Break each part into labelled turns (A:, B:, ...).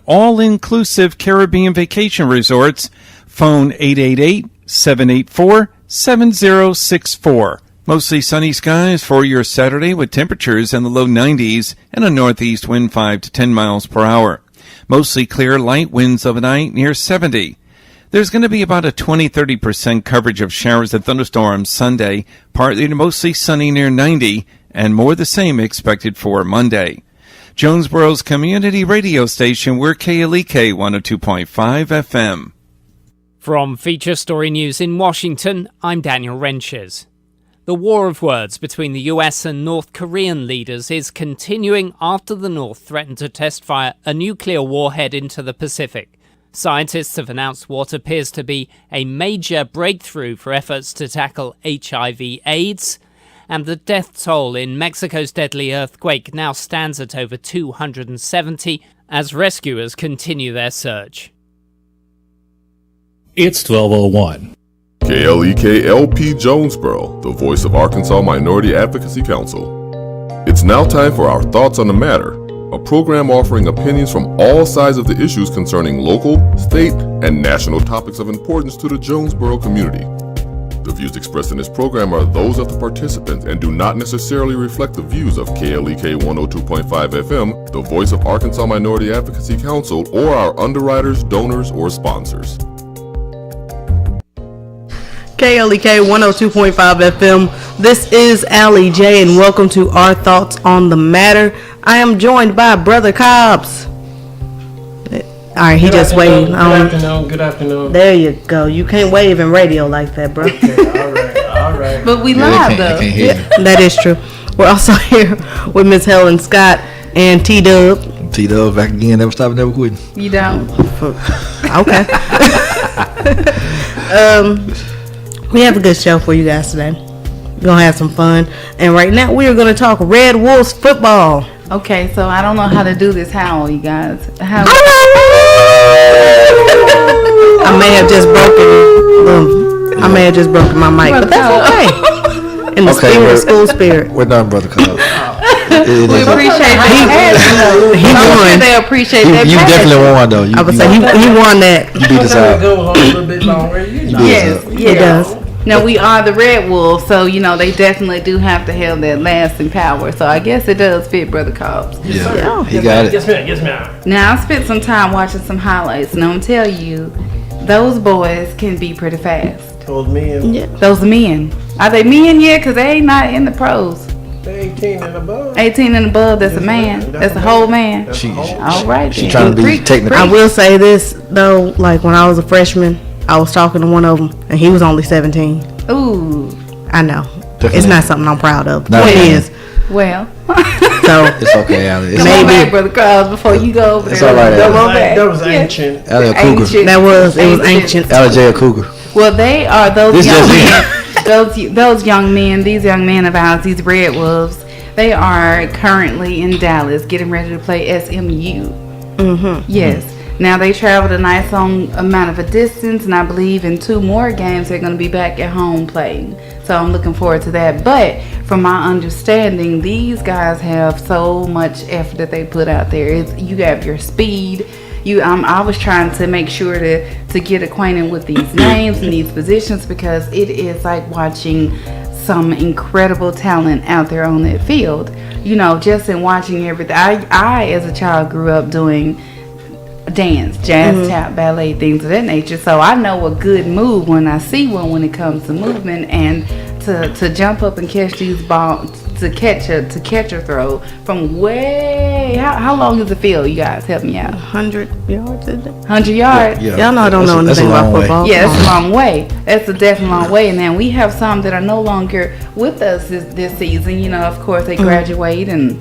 A: all-inclusive Caribbean vacation resorts. Phone 888-784-7064. Mostly sunny skies for your Saturday with temperatures in the low 90s and a northeast wind 5 to 10 miles per hour. Mostly clear, light winds overnight near 70. There's going to be about a 20-30% coverage of showers and thunderstorms Sunday, partly to mostly sunny near 90, and more the same expected for Monday. Jonesboro's community radio station, we're KLEK 102.5 FM.
B: From Feature Story News in Washington, I'm Daniel Renches. The war of words between the US and North Korean leaders is continuing after the North threatened to test fire a nuclear warhead into the Pacific. Scientists have announced what appears to be a major breakthrough for efforts to tackle HIV/AIDS, and the death toll in Mexico's deadly earthquake now stands at over 270 as rescuers continue their search.
C: It's 12:01.
D: KLEK-LP Jonesboro, the voice of Arkansas Minority Advocacy Council. It's now time for Our Thoughts on the Matter, a program offering opinions from all sides of the issues concerning local, state, and national topics of importance to the Jonesboro community. The views expressed in this program are those of the participants and do not necessarily reflect the views of KLEK 102.5 FM, the voice of Arkansas Minority Advocacy Council, or our underwriters, donors, or sponsors.
E: KLEK 102.5 FM. This is Allie J, and welcome to Our Thoughts on the Matter. I am joined by Brother Cobbs. All right, he just waved.
F: Good afternoon.
E: There you go. You can't wave in radio like that, bro.
F: Okay, all right.
E: But we live, though. That is true. We're also here with Miss Helen Scott and T-Dub.
G: T-Dub back again. Never stopping, never quitting.
E: You don't? Okay. We have a good show for you guys today. We're going to have some fun. And right now, we are going to talk Red Wolves football.
H: Okay, so I don't know how to do this howl, you guys. I
E: may have just broken my mic, but that's okay. In the spirit of school spirit.
G: We're done, Brother Cobb.
H: We appreciate that.
E: He won.
H: They appreciate that.
G: You definitely won, though.
E: I would say he won that.
G: You beat us out.
H: Yes.
E: It does.
H: Now, we are the Red Wolves, so, they definitely do have to have that lasting power. So, I guess it does fit Brother Cobbs.
G: Yeah, he got it.
F: Yes, ma'am.
H: Now, I spent some time watching some highlights, and I'm going to tell you, those boys can be pretty fast.
F: Those men.
E: Yeah.
H: Those men. Are they men yet? Because they ain't not in the pros.
F: They're 18 and above.
H: 18 and above, that's a man. That's a whole man. All right.
G: She's trying to be technical.
E: I will say this, though, like when I was a freshman, I was talking to one of them, and he was only 17.
H: Ooh.
E: I know.
G: Definitely.
E: It's not something I'm proud of.
G: No,
E: it is.
H: Well.
E: So
G: it's okay, Allie.
H: Come on back, Brother Krause, before you go over there.
G: It's all right,
H: Come on back.
F: That was ancient.
G: Allie, a cougar.
E: It was ancient.
G: Allie J, a cougar.
H: Well, they are those young men. Those young men, these young men of ours, these Red Wolves, they are currently in Dallas getting ready to play SMU.
E: Mm-hmm.
H: Yes. Now, they traveled a nice amount of a distance, and I believe in 2 more games they're going to be back at home playing. So I'm looking forward to that. But from my understanding, these guys have so much effort that they put out there. You have your speed. I was trying to make sure to get acquainted with these names and these positions, because it is like watching some incredible talent out there on that field. Just in watching everything. I as a child grew up doing dance, jazz, tap, ballet, things of that nature. So I know a good move when I see one when it comes to movement, and to jump up and catch these balls, to catch a throw from way. How long is the field? You guys help me out.
E: 100 yards.
H: 100 yards.
E: Yeah. Y'all know I don't know anything about football.
H: Yeah, it's a long way. That's a definitely long way. And then we have some that are no longer with us this season. Of course they graduate and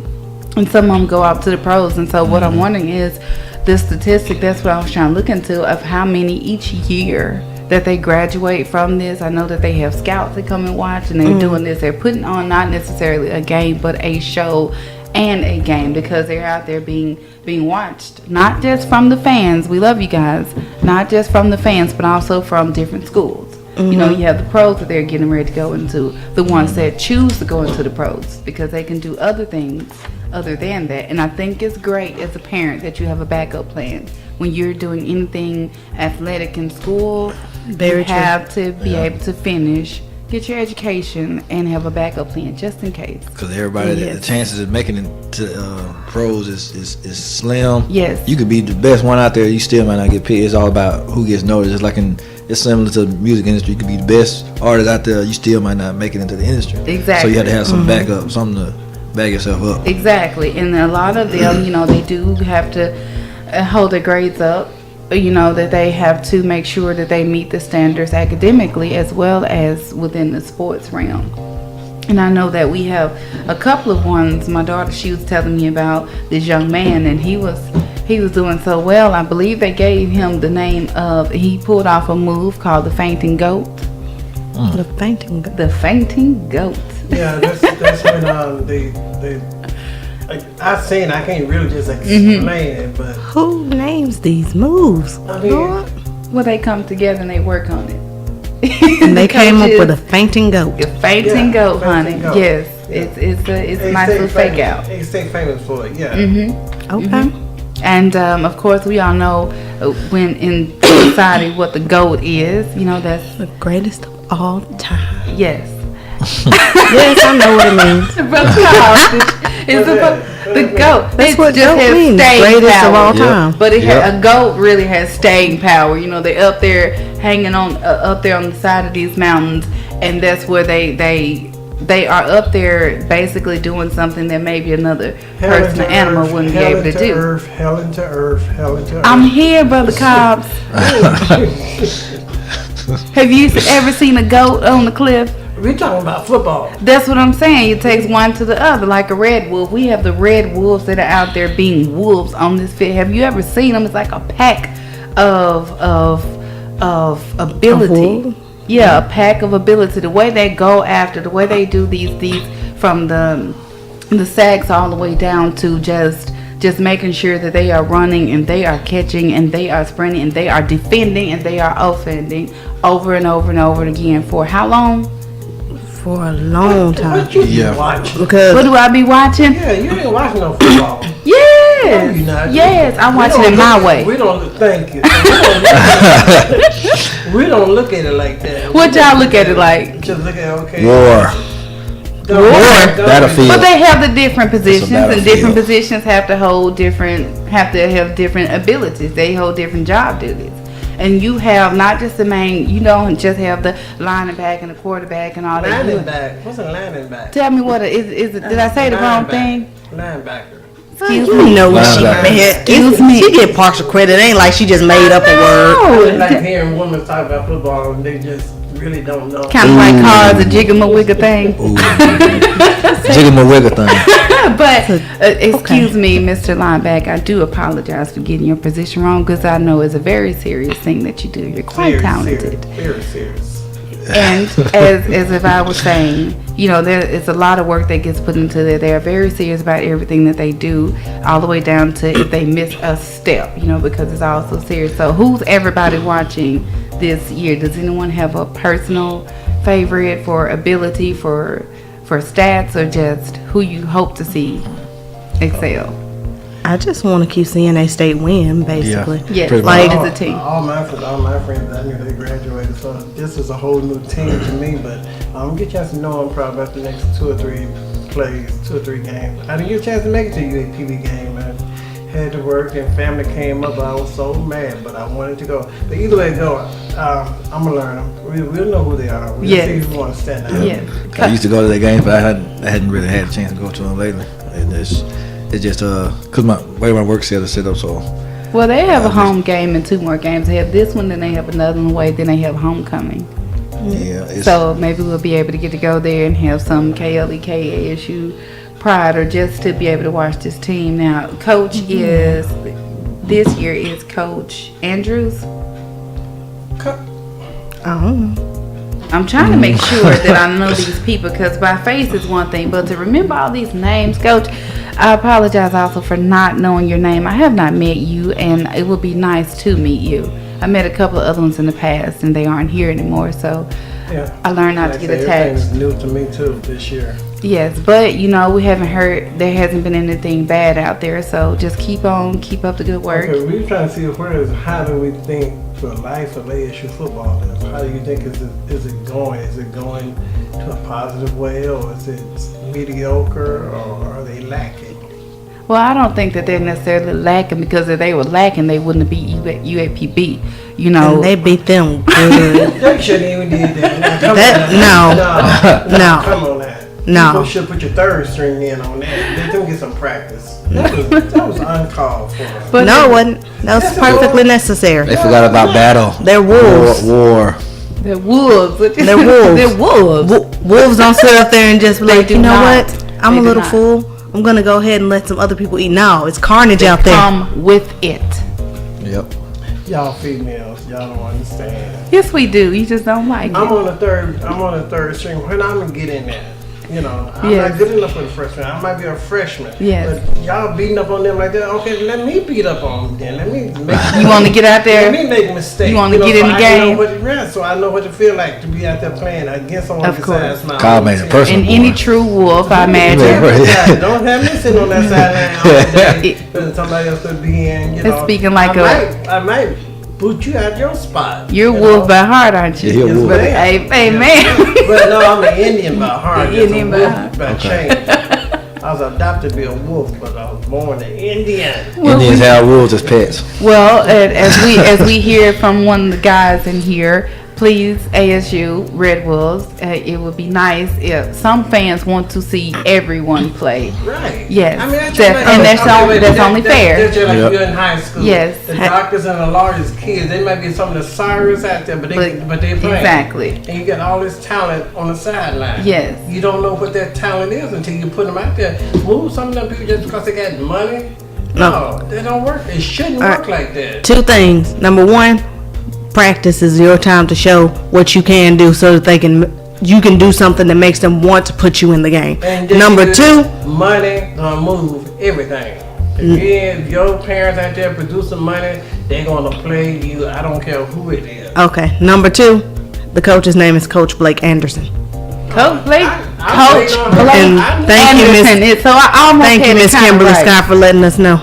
H: some of them go out to the pros. And so what I'm wondering is the statistic. That's what I was trying to look into, of how many each year that they graduate from this. I know that they have scouts that come and watch, and they're doing this. They're putting on not necessarily a game, but a show and a game, because they're out there being watched, not just from the fans. We love you guys. Not just from the fans, but also from different schools. You have the pros that they're getting ready to go into, the ones that choose to go into the pros because they can do other things other than that. And I think it's great as a parent that you have a backup plan. When you're doing anything athletic in school,
E: Very
H: you
E: true.
H: have to be able to finish, get your education, and have a backup plan just in case.
G: Because everybody, the chances of making it to pros is slim.
H: Yes.
G: You could be the best one out there, you still might not get picked. It's all about who gets noticed. It's similar to the music industry. You could be the best artist out there, you still might not make it into the industry.
H: Exactly.
G: So you have to have some backup, something to back yourself up.
H: Exactly, and a lot of them, they do have to hold their grades up. That they have to make sure that they meet the standards academically as well as within the sports realm. And I know that we have a couple of ones. My daughter, she was telling me about this young man, and he was doing so well. I believe they gave him the name of. He pulled off a move called the fainting goat.
E: The fainting.
H: The fainting goat.
F: Yeah, that's when they I seen. I can't really just explain it, but
E: Who names these moves?
F: I mean,
H: Well, they come together and they work on it.
E: And they came up
H: coaches-
E: with a fainting goat.
H: The fainting
F: Yeah,
H: goat, honey.
F: fainting goat.
H: Yes,
F: Yeah.
H: it's a
F: they
H: nice
F: stay
H: little fake
F: famous.
H: out.
F: They stay famous for it. Yeah.
E: Okay.
H: And of course, we all know when in society what the goat is. That's
E: The greatest of all time.
H: yes.
E: Yes, I know what it means.
H: It's the goat.
E: That's
H: It
E: what
H: just
E: goat
H: has
E: means.
H: staying
E: Greatest of
H: power.
E: all
G: Yep.
E: time.
H: But
G: Yep.
H: a goat really has staying power. They're up there hanging on up there on the side of these mountains, and that's where they are up there basically doing something that maybe another person or animal wouldn't be able to do.
F: Hell into earth.
H: I'm here, Brother Cobbs. Have you ever seen a goat on the cliff?
F: We're talking about football.
H: That's what I'm saying. It takes one to the other, like a red wolf. We have the red wolves that are out there being wolves on this field. Have you ever seen them? It's like a pack of ability.
E: wolves?
H: Yeah, a pack of ability. The way they go after, the way they do these from the sacks all the way down to just making sure that they are running and they are catching and they are sprinting and they are defending and they are offending over and over and over again for how long?
E: For a long time.
F: What you
G: Yeah.
F: watching?
H: What
E: Because
H: do I be watching?
F: Yeah, you ain't watching no football. No,
H: Yes,
F: you're not.
H: yes, I'm
F: We
H: watching
F: don't
H: it my
F: look-
H: way.
F: We don't thank you. We don't look at it like that.
H: What y'all look at it like?
F: Just look at okay.
G: War. Battlefield.
H: But they have the different positions, and
G: battlefield.
H: different positions have to have different abilities. They hold different job duties. And you have not just the main. You don't just have the lining back and the quarterback and all that.
F: Lining back. What's a lining back?
H: Tell me what is it? Did I say the wrong thing?
F: Linebacker.
H: Excuse
E: you
H: me.
E: know what she
G: Linebacker.
E: meant.
H: Excuse me.
E: She get partial credit. It ain't like she just made up a word.
F: I like hearing women talk about football and they just really don't know.
H: Kind of like cars, a jiggle-my-wiggle thing.
G: Jiggle my wiggle thing.
H: But excuse me, Mr. Linebacker, I do apologize for getting your position wrong because I know it's a very serious thing that you do. You're quite
F: Very
H: talented.
F: serious. Very serious.
H: And as if I was saying, there is a lot of work that gets put into it. They are very serious about everything that they do, all the way down to if they miss a step, because it's all so serious. So who's everybody watching this year? Does anyone have a personal favorite for ability, for stats, or just who you hope to see excel?
E: I just want to keep seeing they state win, basically.
H: Yes,
G: Pretty
H: like
G: much.
H: as a team.
F: All my friends, I knew they graduated, so this is a whole new team to me. But I don't get a chance to know them probably about the next 2 or 3 plays, 2 or 3 games. I didn't get a chance to make it to UAPB game, man. Had to work and family came up. I was so mad, but I wanted to go. But either way it go, I'm gonna learn them. We'll know who they are. We'll
H: Yes.
F: see who want to stand out.
H: Yes.
G: I used to go to their games, but I hadn't really had a chance to go to them lately. And it's just cause my way my work schedule set up so.
H: Well, they have a home game and 2 more games. They have this one, then they have another one away, then they have homecoming.
G: Yeah. It's,
H: So maybe we'll be able to get to go there and have some KLEK ASU pride, or just to be able to watch this team. Now, Coach this year is Coach Andrews.
E: I don't know.
H: I'm trying to make sure that I know these people, because by face is one thing, but to remember all these names, Coach, I apologize also for not knowing your name. I have not met you, and it would be nice to meet you. I met a couple of other ones in the past, and they aren't here anymore, so
F: Yeah.
H: I learned not to get attached.
F: Everything's new to me too this year.
H: Yes, but we haven't heard, there hasn't been anything bad out there, so just keep up the good work.
F: Okay, we're trying to see how do we think the life of ASU football is? How do you think is it going? Is it going to a positive way, or is it mediocre, or are they lacking?
H: Well, I don't think that they're necessarily lacking, because if they were lacking, they wouldn't be UAPB.
E: And they beat them good.
F: They shouldn't even did that.
E: No.
F: Come on now.
E: No.
F: You should put your third string in on that. Let them get some practice. That was uncalled for.
H: But
E: No, it wasn't. That was perfectly necessary.
G: They forgot about battle.
E: They're wolves.
G: War.
H: they're wolves.
E: They're wolves.
H: They're wolves.
E: Wolves don't sit up there and just be like,
H: do
E: you know
H: not.
E: what? I'm
H: They
E: a
H: do
E: little
H: not.
E: fool. I'm gonna go ahead and let some other people eat. No, it's carnage out there.
H: Come with it.
G: Yep.
F: Y'all females, y'all don't understand.
H: Yes, we do. You just don't like
F: I'm
H: it.
F: on the third string. When I'm gonna get in there, I'm
H: Yes.
F: not good enough for the freshman. I might be a freshman.
H: Yes.
F: But y'all beating up on them like that. Okay, let me beat up on them then. Let me make.
H: You want to get out there?
F: Let me make mistakes.
H: You wanna get in the game?
F: So I know what it feel like to be out there playing against someone
H: Of
F: besides my
G: Kyle
F: own
G: made it
F: team.
G: personal.
H: And any true wolf, I imagine.
G: Yeah.
F: Don't have me sitting on that sideline all day. Then somebody else could be in.
H: It's speaking like
F: I might boot you out your spot.
H: You're
F: you
H: wolf
F: know?
H: by heart, aren't you?
G: Yeah, you're
H: Yes,
G: wolf.
H: brother. Hey, man.
F: But no, I'm an Indian by heart.
H: You're Indian by heart.
F: By change. I was adopted to be a wolf, but I was born an Indian.
G: Indians have wolves as pets.
H: Well, as we hear from one of the guys in here, please, ASU Red Wolves, it would be nice if some fans want to see everyone play.
F: Right.
H: Yes.
F: I mean, that's
H: That-
F: just
H: and
F: like,
H: that's only fair.
F: That's just like
G: Yep.
F: you're in high school.
H: Yes.
F: The doctors and the lawyers' kids, they might be some of the sorriest out there, but they play.
H: Exactly.
F: And you got all this talent on the sideline.
H: Yes.
F: You don't know what that talent is until you put them out there. Move some of them people just because they got money. No, that don't work. It shouldn't
E: All right.
F: work like that.
E: Two things. Number one, practice is your time to show what you can do so that you can do something that makes them want to put you in the game.
F: And then
E: Number two,
F: money gonna move everything. If your parents out there producing money, they're gonna play you. I don't care who it is.
E: okay. Number two, the coach's name is Coach Blake Anderson.
H: Coach Blake.
F: I
H: Coach
F: played on her.
H: Blake
E: And
F: I-
E: thank you, Miss.
H: Anderson. So I almost
E: Thank you,
H: had it
E: Miss
H: kinda
E: Kimberly
H: right.
E: Scott, for letting us know.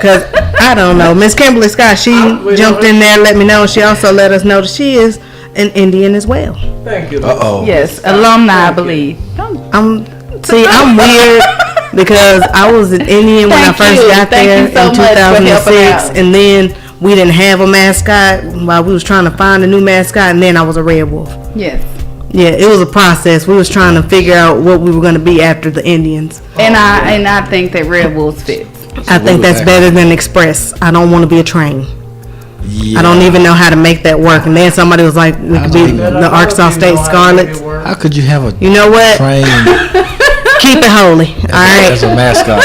E: Cause I don't know, Miss Kimberly Scott, she jumped in there and let me know. She also let us know that she is an Indian as well.
F: Thank you.
G: Uh-oh.
H: Yes, alumni, I believe.
E: I'm weird because I was an Indian when I
H: Thank
E: first
H: you.
E: got
H: Thank
E: there
H: you so
E: in
H: much for helping
E: 2006,
H: out.
E: and then we didn't have a mascot while we was trying to find a new mascot, and then I was a red wolf.
H: Yes.
E: Yeah, it was a process. We was trying to figure out what we were going to be after the Indians.
H: And I think that Red Wolves fits.
E: I think that's better than Express. I don't want to be a train.
G: Yeah.
E: I don't even know how to make that work. And then somebody was like, we could be the Arkansas State Scarlets.
G: How could you have a
E: You know what?
G: train
E: Keep it holy. All right.
G: as a mascot?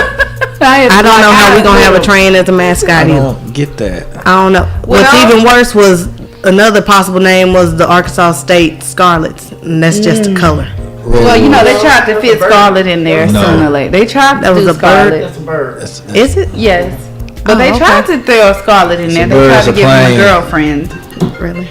E: I don't know how we're going to have a train as a
G: I
E: mascot either.
G: don't get that.
E: I don't know. What's
H: Well-
E: even worse was another possible name was the Arkansas State Scarlets. And that's just a color.
H: Well, they tried to fit Scarlet in there
G: No.
H: sooner or later. They tried to
E: That was
H: do
E: a bird?
H: Scarlet.
F: That's a bird.
E: Is it?
H: Yes. But
E: Oh,
H: they
E: okay.
H: tried to throw Scarlet in there.
G: a
H: They
G: bird,
H: tried
G: it's
H: to
G: a
H: give him a
G: plane.
H: girlfriend.
E: Really?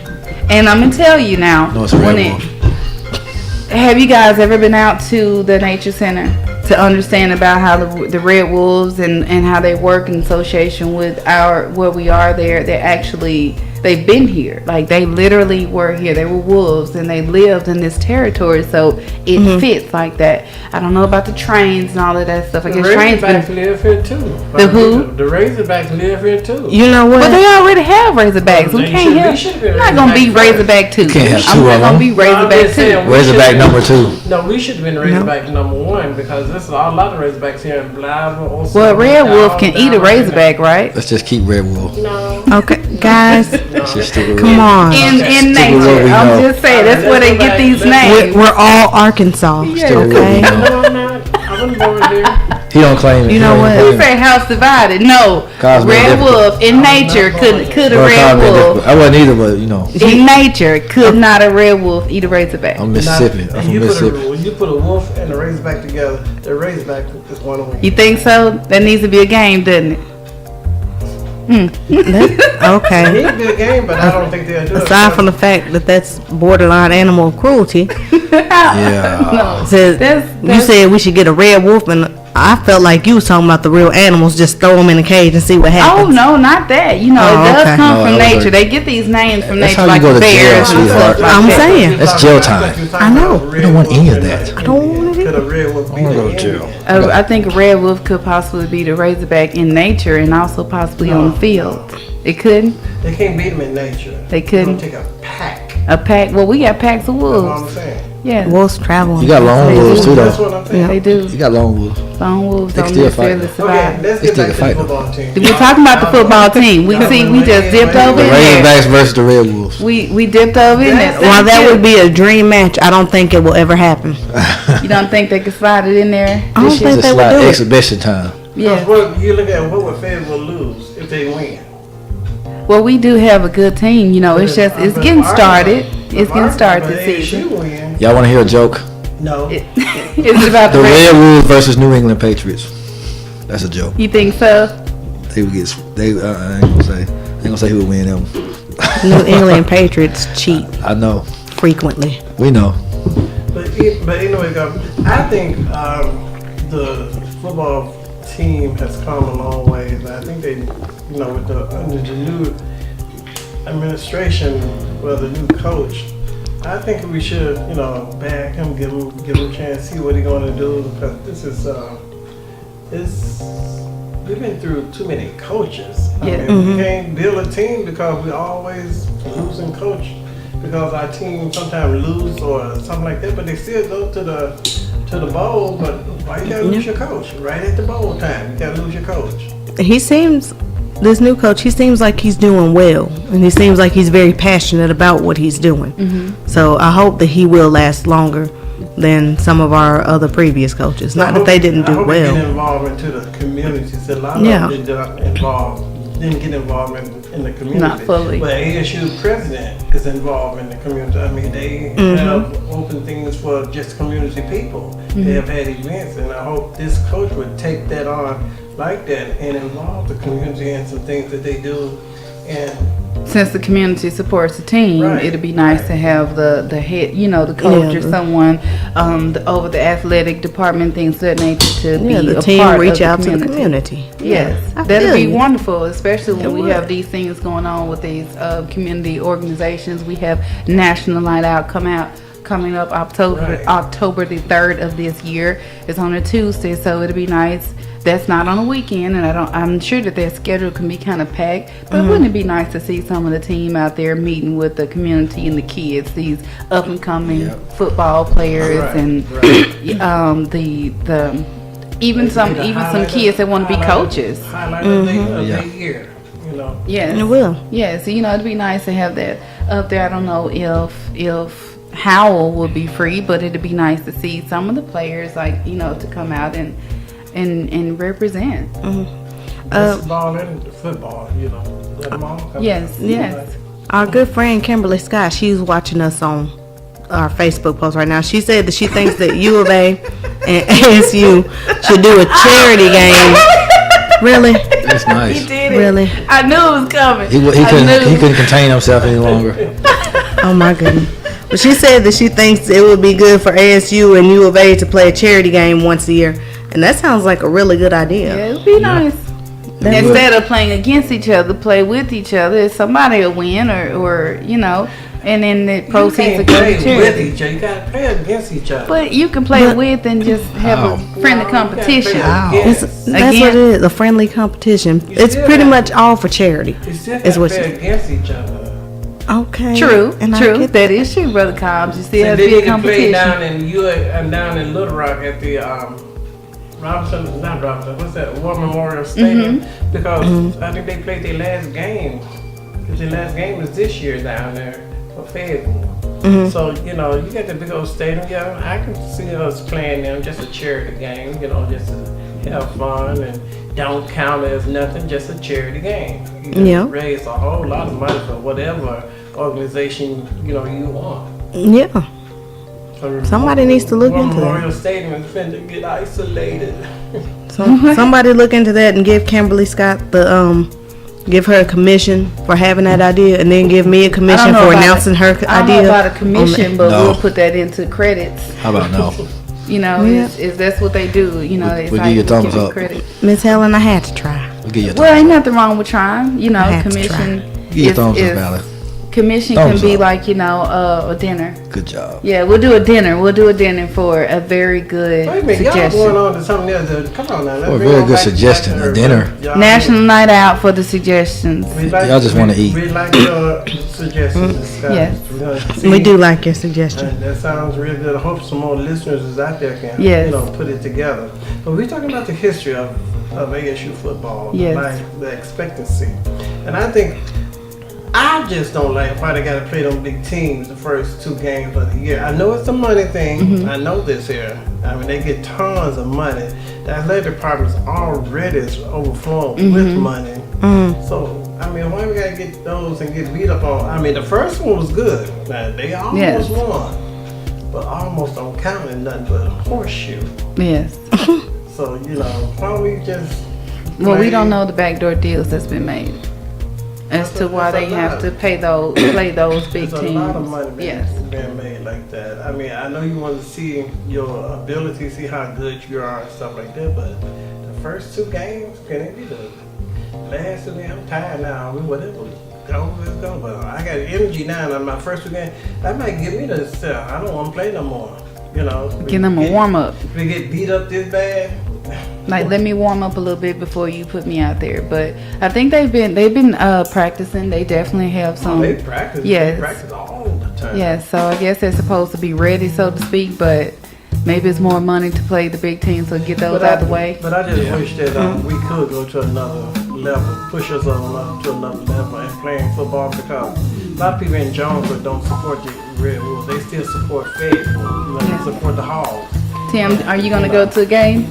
H: And I'm going to tell you now.
G: No, it's a
H: when
G: red
H: it-
G: wolf.
H: Have you guys ever been out to the nature center to understand about how the red wolves and how they work in association with where we are there? They've been here. Like, they literally were here. They were wolves and they lived in this territory, so it fits like that. I don't know about the trains and all of that stuff. I
F: The
H: guess trains
F: Razorbacks
H: been,
F: live here too.
H: The who?
F: The Razorbacks live here too.
E: You know what?
H: but they already have Razorbacks. We
F: They
H: can't
F: should be-
H: have.
F: should be
H: I'm not gonna be
F: Razorback
H: Razorback 2.
G: Can't have
H: I'm
G: two
H: not
G: of
H: gonna
G: them.
H: be
F: No, I'm
H: Razorback
F: just
H: 2.
F: saying, we
G: Razorback
F: should-
G: number 2.
F: No, we should have been Razorback number 1 because there's a lot of Razorbacks here in Blythe.
H: Well, Red Wolf can eat a Razorback, right?
G: Let's just keep Red Wolf.
F: No.
E: Okay, guys,
G: Let's just stick with
E: come
G: Red.
E: on.
H: In
G: Stick with what
H: nature,
G: we
H: I'm
G: know.
H: just saying that's where they get these
E: We're,
H: names.
E: we're all Arkansas,
G: Stick with what we
E: okay?
G: know.
F: No, I'm not. I wasn't born here.
G: He don't claim it.
E: You know
G: He don't
E: what?
G: claim
H: We
G: it.
H: say house divided. No,
G: Cosmic
H: red
G: difficult.
H: wolf in nature could a
G: Well,
H: red
G: Cosmic
H: wolf
G: difficult. I wasn't either, but you know,
H: in nature could not a red wolf eat a razorback.
G: I'm Mississippi. I'm
F: When
G: from
F: you
G: Mississippi.
F: when you put a wolf and a Razorback together, the Razorback is one of them.
H: You think so? That needs to be a game, doesn't it?
E: Okay.
F: He's a good game, but I don't think they'll do it.
E: Aside from the fact that that's borderline animal cruelty,
G: Yeah.
E: says you
H: that's-
E: said we should get a red wolf, and I felt like you was talking about the real animals. Just throw them in a cage and see what
H: Oh
E: happens.
H: no, not that. You know,
E: Oh,
H: it does
E: okay.
H: come
G: No,
H: from
G: I was
H: nature.
G: like-
H: They get these names from
G: That's
H: nature,
G: how you
H: like
G: go to jail,
H: bears and
G: sweetheart.
H: stuff like
E: I'm
H: that.
E: saying.
G: That's jail time.
E: I know.
G: You don't want any of that.
E: I don't want it.
F: Could a red wolf be
G: I wanna
F: the
G: go to jail.
F: Indian?
H: I think a red wolf could possibly be the razorback in nature and also possibly on the field. It couldn't.
F: They can't beat them in nature.
H: They couldn't.
F: They're gonna take a pack.
H: A pack. Well, we got packs of
F: That's what I'm
H: wolves.
F: saying.
H: Yeah,
E: Wolves travel.
G: You got lone wolves too,
F: That's
G: though.
F: what I'm saying.
H: they do.
G: You got lone wolves.
H: Lone wolves
G: They
H: don't
G: can still fight,
H: necessarily
G: though.
F: Okay,
H: survive.
F: let's
G: They
F: get
G: still
F: back to
G: fight,
F: the
G: though.
F: football team.
H: We're talking about the football team. We just dipped over
G: The
H: in there.
G: Razorbacks versus the Red Wolves.
H: We dipped over in there.
E: While that would be a dream match, I don't think it will ever happen.
H: You don't think they could slide it in there?
E: I don't
H: this year?
E: think
G: It's
E: they would
G: like
E: do it.
G: exhibition time.
H: Yeah.
F: What you look at, what would Fayetteville lose if they win?
H: Well, we do have a good team. You know, it's just it's getting started. It's getting started
F: But
H: this season.
F: ASU win.
G: Y'all want to hear a joke?
F: No.
H: Is it about
G: The
H: the
G: Red Wolves versus New England Patriots. That's a joke.
H: You think so?
G: They would get. They. I ain't gonna say who would win them.
E: New England Patriots cheat
G: I know.
E: frequently.
G: We know.
F: But anyway, I think the football team has come a long way. I think they, with under the new administration, well, the new coach, I think we should, back him, give him a chance, see what he's going to do. Because we've been through too many coaches.
H: Yeah.
F: We can't build a team because we always losing coach. Because our team sometimes lose or something like that, but they still go to the bowl. But why you gotta lose your coach right at the bowl time? You gotta lose your coach.
E: This new coach, he seems like he's doing well, and he seems like he's very passionate about what he's doing. So I hope that he will last longer than some of our other previous coaches. Not that they didn't
F: I
E: do
F: hope They get
E: well.
F: involved into the communities. A lot of
E: Yeah.
F: them didn't get involved in the community.
H: Not fully.
F: But ASU president is involved in the community. I mean, they have open things for just community people. They have had events, and I hope this coach would take that on like that and involve the community in some things that they do. And
H: Since the community supports the team,
F: Right.
H: it'd be nice to have the head, the coach
E: Yeah.
H: or someone over the athletic department, things of that nature, to
E: Yeah,
H: be
E: the
H: a
E: team
H: part
E: reach
H: of
E: out
H: the
E: to the
H: community.
E: community.
H: Yes,
E: I
H: that'd
E: feel
H: be
E: you.
H: wonderful, especially when
E: It
H: we
E: would.
H: have these things going on with these community organizations. We have National Night Out coming up October the 3rd of this year. It's on a Tuesday, so it'd be nice. That's not on a weekend, and I'm sure that their schedule can be kind of packed. But wouldn't it be nice to see some of the team out there meeting with the community and the kids, these up and coming football players,
F: Right,
H: and even some kids that want to be coaches.
F: highlight of the year.
H: Yes.
E: It will.
H: Yes, it'd be nice to have that up there. I don't know if Howell would be free, but it'd be nice to see some of the players, to come out and represent.
F: Basketball and football, let them all come
H: Yes,
F: out.
H: yes.
E: Our good friend Kimberly Scott, she's watching us on our Facebook post right now. She said that she thinks that U of A and ASU should do a charity game. Really?
G: That's nice.
H: He did it.
E: Really?
H: I knew it was coming.
G: He couldn't contain himself any longer.
E: Oh my goodness. But she said that she thinks it would be good for ASU and U of A to play a charity game once a year. And that sounds like a really good idea.
H: Yeah, it'd be nice. Instead of playing against each other, play with each other. If somebody will win, or and then the proceeds will go to
F: with
H: charity.
F: each other. You gotta play against each other.
H: But you can play with and just have a friendly competition.
E: That's what it is, a friendly competition. It's
F: still
E: pretty
F: got-
E: much all for charity.
F: You still
E: Is
F: gotta
E: what
F: play
E: she-
F: against each other.
E: Okay.
H: True,
E: And I
H: true.
E: get
H: That is true, Brother Cobbs. You still
F: So
H: have
F: they
H: to be a
F: need to play
H: competition.
F: down in Little Rock at the what's that? War Memorial Stadium. Because I think they played their last game. Because their last game is this year down there for Fayetteville. So, you got the big old stadium. Yeah, I can see us playing them, just a charity game, just to have fun and don't count as nothing, just a charity game. You can
E: Yeah.
F: raise a whole lot of money for whatever organization, you want.
E: Yeah. Somebody needs to look
F: War
E: into that.
F: Memorial Stadium is finna get isolated.
E: So somebody look into that and give Kimberly Scott the give her a commission for having that idea, and then give me a commission for announcing her idea?
H: I don't know about a commission, but
G: No.
H: we'll put that into credits.
G: How about no?
H: You know,
E: Yeah.
H: is that's what they do. You know, it's
G: we'll
H: like
G: give you a thumbs
H: give
G: up.
H: credit.
E: Miss Helen, I had to try.
G: We'll give you a
H: Well,
G: thumbs
H: ain't
G: up.
H: nothing wrong with trying. You know,
E: I have to
H: commission.
G: Give you a thumbs up, Valerie.
H: Commission
G: Thumbs
H: can be
G: up.
H: like, you know, a dinner.
G: Good job.
H: Yeah, we'll do a dinner. We'll do a dinner for a very good
F: Wait a minute, y'all
H: suggestion.
F: going on to something else. Come on now. let's
G: Oh,
F: bring
G: very
F: on
G: good
F: back to
G: suggestion, a
F: her.
G: dinner.
F: Y'all-
H: National Night Out for the suggestions.
F: we like-
G: Y'all just wanna eat.
F: We like your suggestions.
H: Yes.
E: We do like your suggestion.
F: That sounds real good. I hope some more listeners is out there can
H: Yes.
F: put it together. But we're talking about the history of ASU football,
H: Yes.
F: the expectancy. And I think I just don't like why they got to play them big teams the first 2 games of the year. I know it's a money thing.
H: Mm-hmm.
F: I know this here. I mean, they get tons of money. The athletic department's already overflowing
H: Mm-hmm.
F: with money. So, I mean, why we got to get those and get beat up on? I mean, the first one was good. Now, they almost
H: Yes.
F: won. But almost don't count in nothing but a horseshoe.
H: Yes.
F: So, why don't we just
H: Well, we
F: play-
H: don't know the backdoor deals that's been made as to why they have to play those big
F: There's a lot of
H: teams.
F: money
H: Yes.
F: being made like that. I mean, I know you want to see your ability, see how good you are and stuff like that, but the first 2 games, can it be the last 2 games? I'm tired now. Whatever. Go, let's go. But I got energy now on my first 2 games. That might give me the I don't want to play no more.
H: Give them a warm up.
F: If we get beat up this bad,
H: Like, let me warm up a little bit before you put me out there. But I think they've been practicing. They definitely have some.
F: they practice.
H: Yes.
F: They practice all the time.
H: Yeah, so I guess they're supposed to be ready, so to speak, but maybe it's more money to play the big teams, so get those out of the way.
F: But I just wish that we could go to another level, push us on up to another level and playing football, because a lot of people in Jonesboro don't support the Red Wolves. They still support Fayetteville. They support the Hogs.
H: Tim, are you going to go to a game?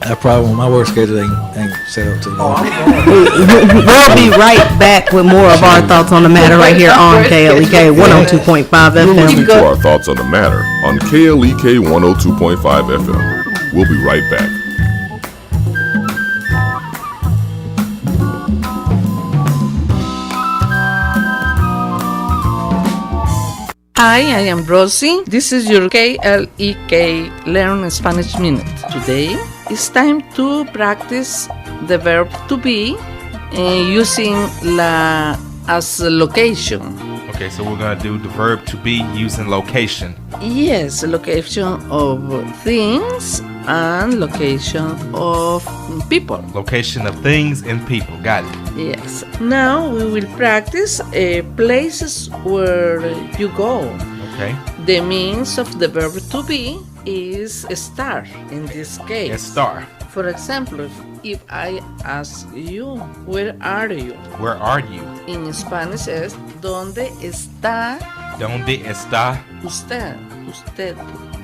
G: That problem, my work schedule ain't set up to go.
E: We'll be right back with more of our thoughts on the matter right here on KLEK 102.5
D: You're
E: FM.
D: listening to our thoughts on the matter on KLEK 102.5 FM. We'll be right back.
C: Hi, I am Rosie. This is your KLEK Learn Spanish Minute. Today, it's time to practice the verb to be using la as a location.
I: Okay, so we're gonna do the verb to be using location.
C: Yes, location of things and location of people.
I: Location of things and people. Got it.
C: Yes. Now we will practice places where you go.
I: Okay.
C: The means of the verb to be is estar in this case.
I: And star.
C: For example, if I ask you, where are you?
I: Where are you?
C: In Spanish es, ¿dónde está
I: ¿Dónde está
C: usted? Usted.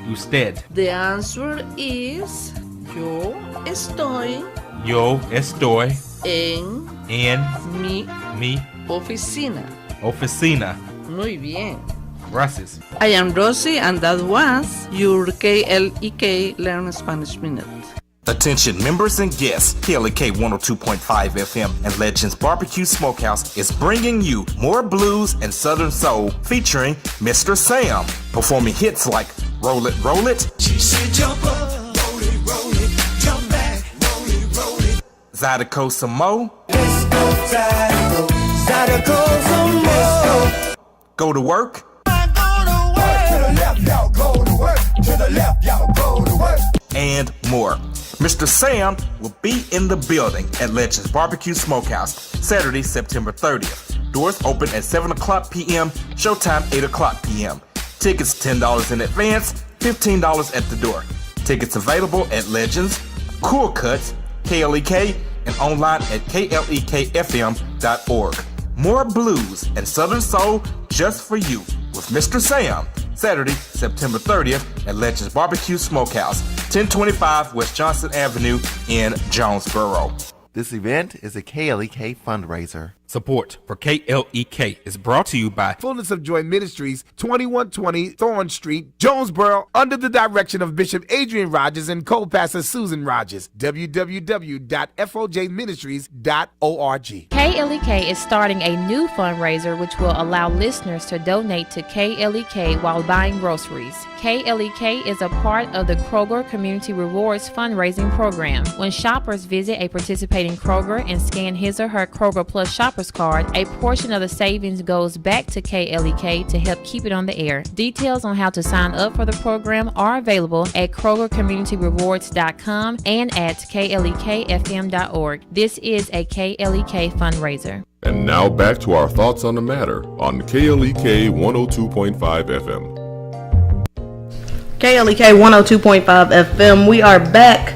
I: usted?
C: The answer is, yo estoy
I: Yo estoy
C: en
I: en
C: mi
I: mi
C: oficina.
I: oficina.
C: Muy bien.
I: Gracias.
C: I am Rosie, and that was your KLEK Learn Spanish Minute.
J: Attention members and guests, KLEK 102.5 FM and Legends Barbecue Smokehouse is bringing you more blues and southern soul featuring Mr. Sam, performing hits like Roll It, Roll It. She said jump up, roll it, jump back, roll it. Zydeco some more. Let's go Zydeco, Zydeco some more. Go to work. To the left, y'all go to work. To the left, y'all go to work. And more. Mr. Sam will be in the building at Legends Barbecue Smokehouse Saturday, September 30th. Doors open at 7 o'clock p.m., showtime 8 o'clock p.m. Tickets $10 in advance, $15 at the door. Tickets available at Legends, Cool Cuts, KLEK, and online at klekfm.org. More blues and southern soul just for you with Mr. Sam. Saturday, September 30th at Legends Barbecue Smokehouse, 1025 West Johnson Avenue in Jonesboro.
K: This event is a KLEK fundraiser.
I: Support for KLEK is brought to you by
K: Fullness of Joy Ministries, 2120 Thorn Street, Jonesboro, under the direction of Bishop Adrian Rogers and co-pastor Susan Rogers. www.fjministries.org.
L: KLEK is starting a new fundraiser which will allow listeners to donate to KLEK while buying groceries. KLEK is a part of the Kroger Community Rewards fundraising program. When shoppers visit a participating Kroger and scan his or her Kroger Plus Shoppers card, a portion of the savings goes back to KLEK to help keep it on the air. Details on how to sign up for the program are available at KrogerCommunityRewards.com and at KLEKFM.org. This is a KLEK fundraiser.
D: And now back to our thoughts on the matter on KLEK 102.5 FM.
E: KLEK 102.5 FM. We are back.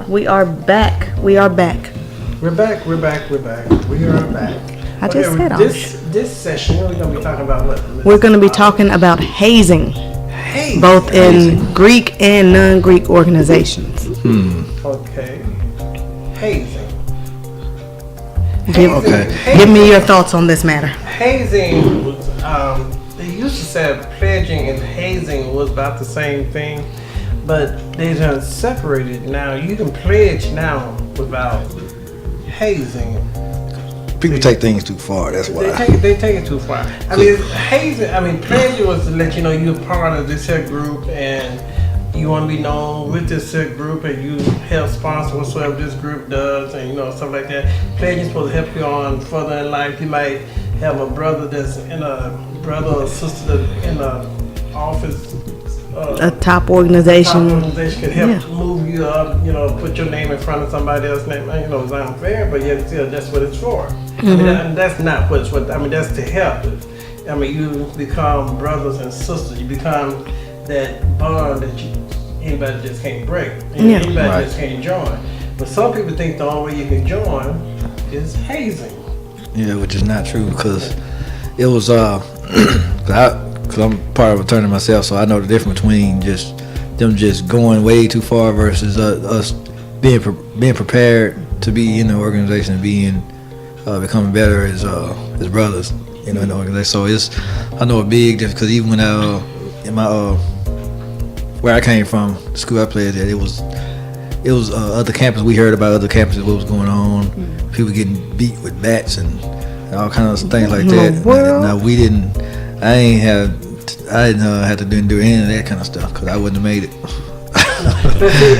E: We are back. We are back.
F: We're back. We are back.
E: I just said
F: this session, we're going to be talking about what?
E: We're going to be talking about hazing. Both in Greek and non-Greek organizations.
F: Okay. Hazing.
E: Give me your thoughts on this matter.
F: Hazing was, they used to say pledging and hazing was about the same thing, but they done separated now. You can pledge now without hazing.
G: People take things too far. That's why
F: they take it too far. I mean, hazing. I mean, pledging was to let you know you're part of this here group and you want to be known with this here group and you help sponsor whatsoever this group does and stuff like that. Pledging is supposed to help you on further in life. You might have a brother that's in a brother or sister that's in a office.
E: A top organization.
F: Can help move you up, put your name in front of somebody else's name. It's unfair, but yet still that's what it's for. I mean, that's not what it's for. I mean, that's to help. I mean, you become brothers and sisters. You become that bond that anybody just can't break. Anybody just can't join. But some people think the only way you can join is hazing.
G: Yeah, which is not true because it was because I'm part of a fraternity myself, so I know the difference between them going way too far versus us being prepared to be in the organization and becoming better as brothers, in the organization. So I know a big difference because even when in my where I came from, the school I played at, it was other campuses. We heard about other campuses, what was going on, people getting beat with bats and all kinds of things like that. Now we didn't. I didn't have to do any of that kind of stuff because I wouldn't have made it.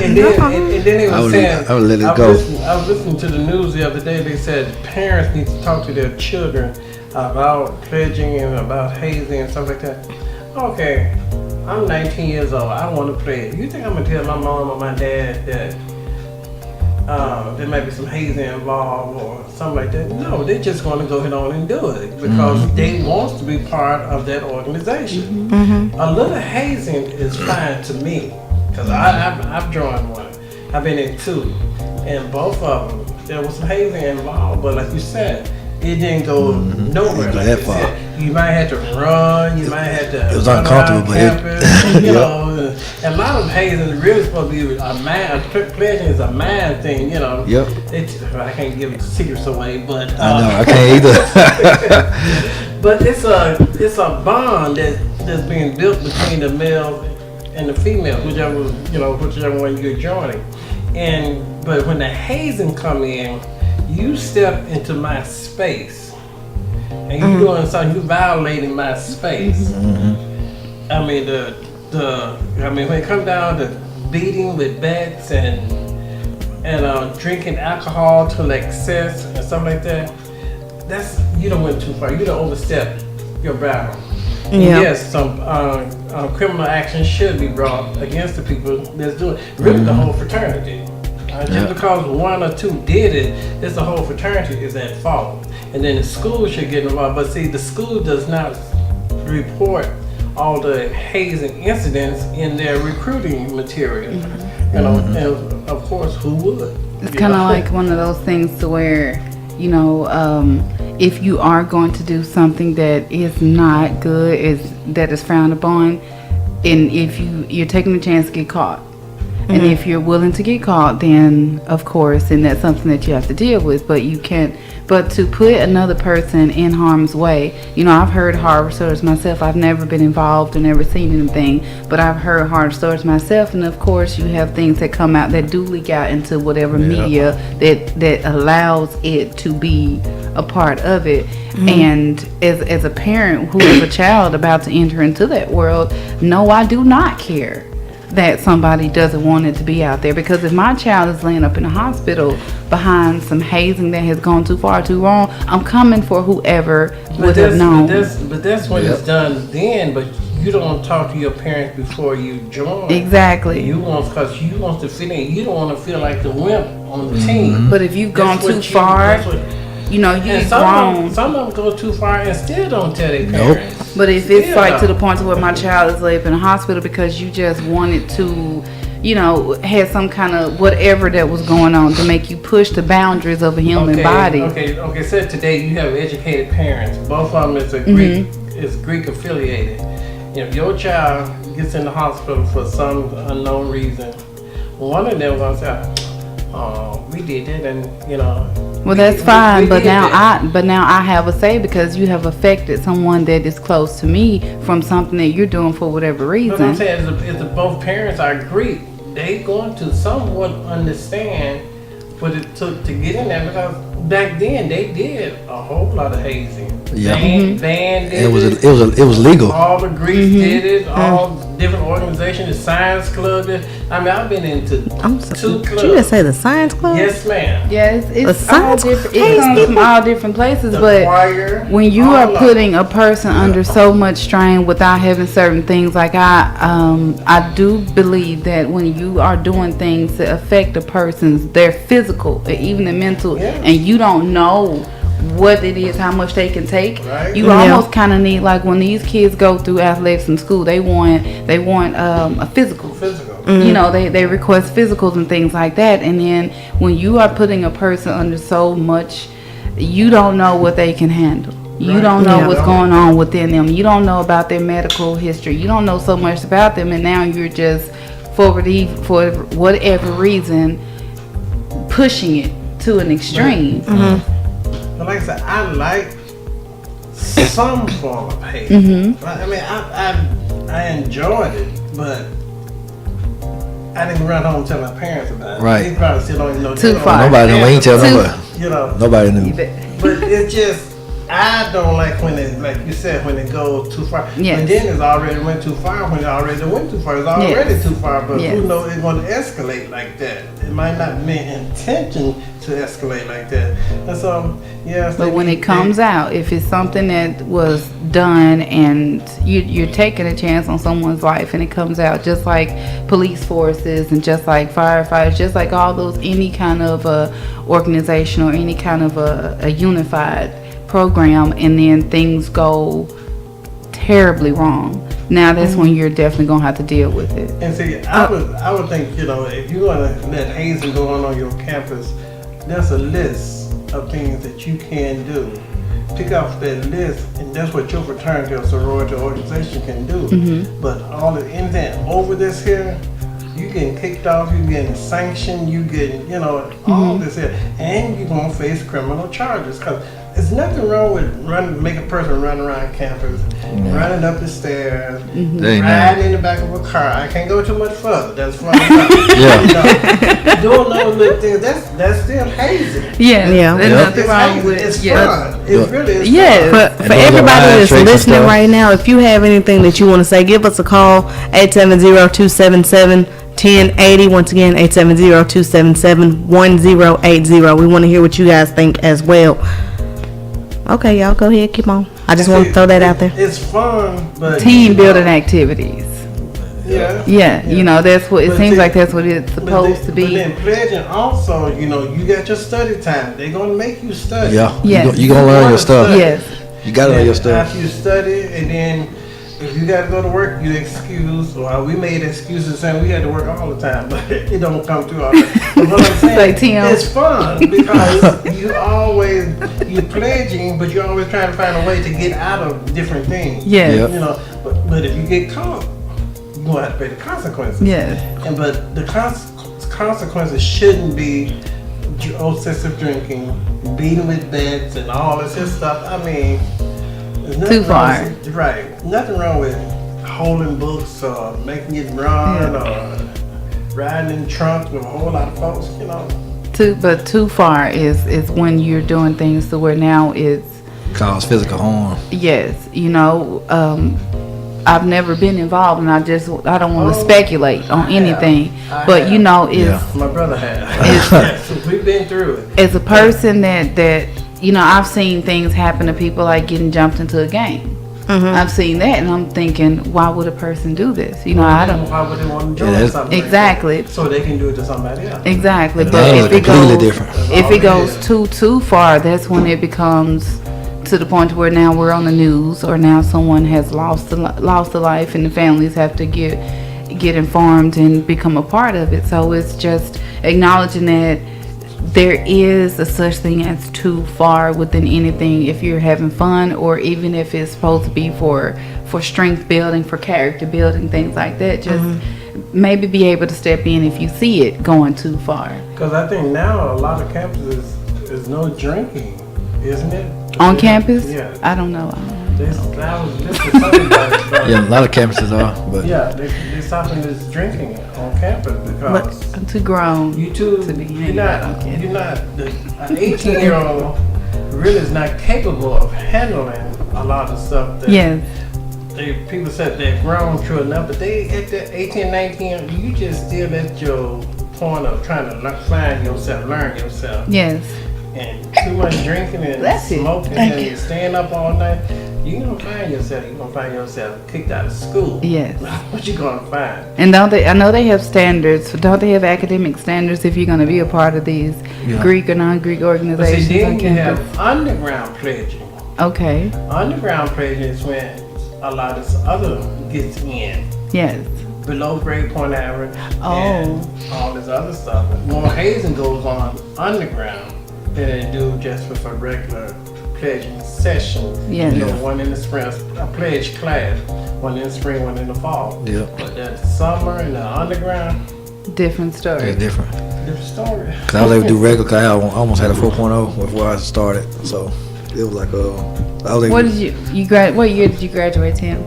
F: and then it was saying,
G: I would let it go.
F: I was listening to the news the other day. They said parents need to talk to their children about pledging and about hazing and stuff like that. Okay, I'm 19 years old. I want to pledge. You think I'm going to tell my mom or my dad that there might be some hazing involved or something like that? No, they're just going to go ahead on and do it because they want to be part of that organization. A little hazing is fine to me because I've joined one. I've been in two, and both of them there was some hazing involved, but like you said, it didn't go nowhere. Like
G: that far.
F: You might have to run. You might have to.
G: It was uncomfortable, but
F: and a lot of hazing is really supposed to be a man. Pledging is a man thing,
G: Yep.
F: I can't give secrets away, but
G: I know I can't either.
F: But it's a bond that's being built between the male and the female, whichever one you're joining. But when the hazing come in, you step into my space, and you're doing something. You're violating my space. I mean, when it comes down to beating with bats and drinking alcohol to excess and stuff like that, you don't went too far. You don't overstep your bounds. Yes, some criminal action should be brought against the people that's doing it. Really, the whole fraternity. Just because one or two did it, it's the whole fraternity is at fault. And then the school should get involved. But see, the school does not report all the hazing incidents in their recruiting material. And of course, who would?
H: It's kind of like one of those things to where, if you are going to do something that is not good, that is frowned upon, and if you're taking a chance to get caught. And if you're willing to get caught, then of course, and that's something that you have to deal with. But you can't. But to put another person in harm's way, you know, I've heard horror stories myself. I've never been involved or never seen anything, but I've heard horror stories myself. And of course, you have things that come out that do leak out into whatever media that allows it to be a part of it. And as a parent who is a child about to enter into that world, no, I do not care that somebody doesn't want it to be out there, because if my child is laying up in a hospital behind some hazing that has gone too far too wrong, I'm coming for whoever would have known.
F: But that's when it's done then, but you don't talk to your parents before you join.
H: Exactly.
F: Because you want to feel in. You don't want to feel like the wimp on the team.
H: But if you've gone too far, you know, you grown.
F: Some of them go too far and still don't tell their parents.
H: But if it's like to the point to where my child is laid up in a hospital because you just wanted to, you know, had some kind of whatever that was going on to make you push the boundaries of a human body.
F: Okay. So today you have educated parents. Both of them is Greek affiliated. If your child gets in the hospital for some unknown reason, one of them will say, "Oh, we did it," and you know.
H: Well, that's fine, but now I have a say because you have affected someone that is close to me from something that you're doing for whatever reason.
F: But I'm saying if both parents are Greek, they going to somewhat understand what it took to get in there, because back then they did a whole lot of hazing.
G: Yeah.
F: Van did
G: it was legal.
F: All the Greeks did it. All different organizations, the Science Club. I mean, I've been into 2 clubs.
E: Did you just say the Science Club?
F: Yes, ma'am.
H: Yes, it's
E: all
H: all different. It comes from all different places,
F: The
H: but
F: choir,
H: when you
F: all
H: are
F: of
H: putting a person under so much strain without having certain things, like I do believe that when you are doing things to affect a person's their physical or even the mental, and you don't know what it is, how much they can take, you almost kind of need, like when these kids go through athletics in school, they want a physical. You know, they request physicals and things like that, and then when you are putting a person under so much, you don't know what they can handle. You don't know what's going on within them. You don't know about their medical history. You don't know so much about them, and now you're just for whatever reason pushing it to an extreme.
F: But like I said, I like some form of hate. I mean, I enjoyed it, but I didn't run home and tell my parents about it.
G: Right.
F: They probably still don't even know.
H: Too far.
G: Nobody knew. We ain't tell nobody.
F: You know.
G: Nobody knew.
F: But it's just, I don't like when it, like you said, when it goes too far.
H: Yes.
F: But then it's already went too far. When it already went too far, it's already too far. But who knows it's going to escalate like that? It might not be intention to escalate like that. And so,
H: but when it comes out, if it's something that was done and you're taking a chance on someone's life, and it comes out, just like police forces and just like firefighters, just like all those, any kind of organization or any kind of a unified program, and then things go terribly wrong, now that's when you're definitely gonna have to deal with it.
F: And see, I would think, you know, if you're gonna let hazing go on your campus, there's a list of things that you can do. Pick off that list, and that's what your fraternity or sorority organization can do. But anything over this here, you getting kicked off, you getting sanctioned, you getting, you know, all this here, and you're gonna face criminal charges. Cause there's nothing wrong with make a person run around campus, running up the stairs, riding in the back of a car. I can't go too much further. That's fun. You know, doing those little things. That's still hazing.
H: There's nothing wrong with it.
F: It's fun. It really is.
E: Yeah, but for everybody that's listening right now, if you have anything that you want to say, give us a call, 870-277-1080. Once again, 870-277-1080. We want to hear what you guys think as well. Okay, y'all, go ahead, keep on. I just want to throw that out there.
F: It's fun, but
H: team building activities.
F: Yeah,
H: you know, that's what it seems like. That's what it's supposed to be.
F: But then pledging also, you know, you got your study time. They're gonna make you study.
G: You gonna learn your stuff. You gotta learn your stuff.
F: After you study, and then if you gotta go to work, you excuse. Well, we made excuses saying we had to work all the time, but it don't come through all that. But what I'm saying, it's fun because you're pledging, but you're always trying to find a way to get out of different things.
H: You
F: know, but if you get caught, you're going to have to pay the consequences.
H: Yes.
F: But the consequences shouldn't be excessive drinking, beating with beds, and all this stuff. I mean, there's nothing
H: Too far.
F: Right. Nothing wrong with holding books or making it run or riding in trunk with a whole lot of folks, you know.
H: But too far is when you're doing things to where now it's
G: cause physical harm.
H: Yes, you know, I've never been involved, and I don't want to speculate on anything. But you know,
F: my brother has. We've been through it.
H: As a person that you know, I've seen things happen to people like getting jumped into a game. I've seen that, and I'm thinking, why would a person do this? You know, I don't.
F: Why would they want to join something?
H: Exactly.
F: Like that? So they can do it to somebody else.
H: Exactly,
G: And
H: but if it goes
G: different.
H: too far, that's when it becomes to the point where now we're on the news, or now someone has lost a life, and the families have to get informed and become a part of it. So it's just acknowledging that there is a such thing as too far within anything. If you're having fun, or even if it's supposed to be for strength building, for character building, things like that, just maybe be able to step in if you see it going too far.
F: Because I think now a lot of campuses is no drinking, isn't it?
H: On campus?
F: Yeah.
H: I don't know.
F: Yeah,
G: Yeah, a lot of campuses are, but
F: yeah, they're stopping this drinking on campus because
H: I'm too grown.
F: You're not an 18-year-old really is not capable of handling a lot of stuff that people said they're grown true enough, but they at the 18, 19, you just still at your point of trying to find yourself, learn yourself.
H: Yes.
F: And too much drinking and smoking and staying up all night, you're gonna find yourself kicked out of school.
H: Yes.
F: What you gonna find?
H: And I know they have standards. Don't they have academic standards if you're gonna be a part of these Greek or non-Greek organizations?
F: But see, then you have underground pledging.
H: Okay.
F: Underground pledging is when a lot of this other gets in.
H: Yes.
F: Below grade point average. And all this other stuff. More hazing goes on underground than they do just for regular pledging sessions.
H: Yeah.
F: You know, one in the spring, a pledge class, one in the spring, one in the fall.
G: Yeah.
F: But that summer and the underground,
H: different story.
G: it's different.
F: different story.
G: Cause I was able to do regular. Cause I almost had a 4.0 before I started, so it was like I was able.
H: What year did you graduate, Tim?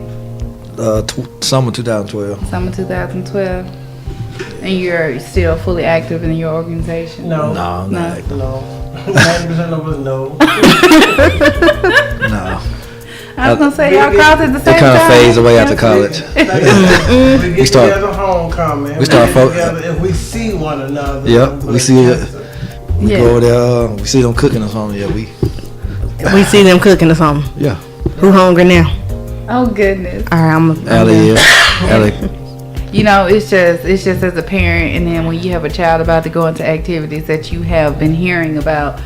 G: Summer 2012.
H: Summer 2012. And you're still fully active in your organization?
F: No.
G: No, I'm not active.
F: No. 90% of us no.
G: No.
H: I was gonna say y'all crossed at the same time.
G: It kind of fades away after college.
F: We get together homecoming.
G: We start
F: together if we see one another.
G: Yep, we see it. We go over there. We see them cooking or something. Yeah, we
E: see them cooking or something.
G: Yeah.
E: Who hungry now?
H: Oh goodness.
E: All right, I'm
G: Allie.
H: You know, it's just as a parent, and then when you have a child about to go into activities that you have been hearing about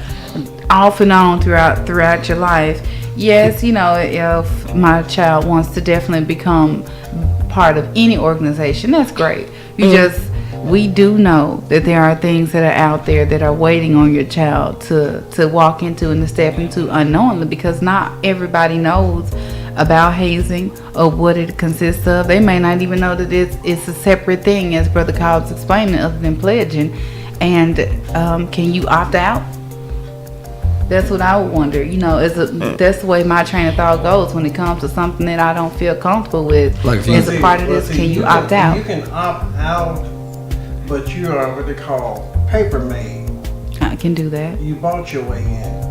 H: off and on throughout your life. Yes, you know, if my child wants to definitely become part of any organization, that's great. We do know that there are things that are out there that are waiting on your child to walk into and to step into unknowingly, because not everybody knows about hazing or what it consists of. They may not even know that it's a separate thing, as Brother Cobb's explaining, other than pledging. And can you opt out? That's what I would wonder. You know, that's the way my train of thought goes when it comes to something that I don't feel comfortable with.
G: Like
H: as a part of this, can you opt out?
F: You can opt out, but you are what they call paper made.
H: I can do that.
F: You bought your way in.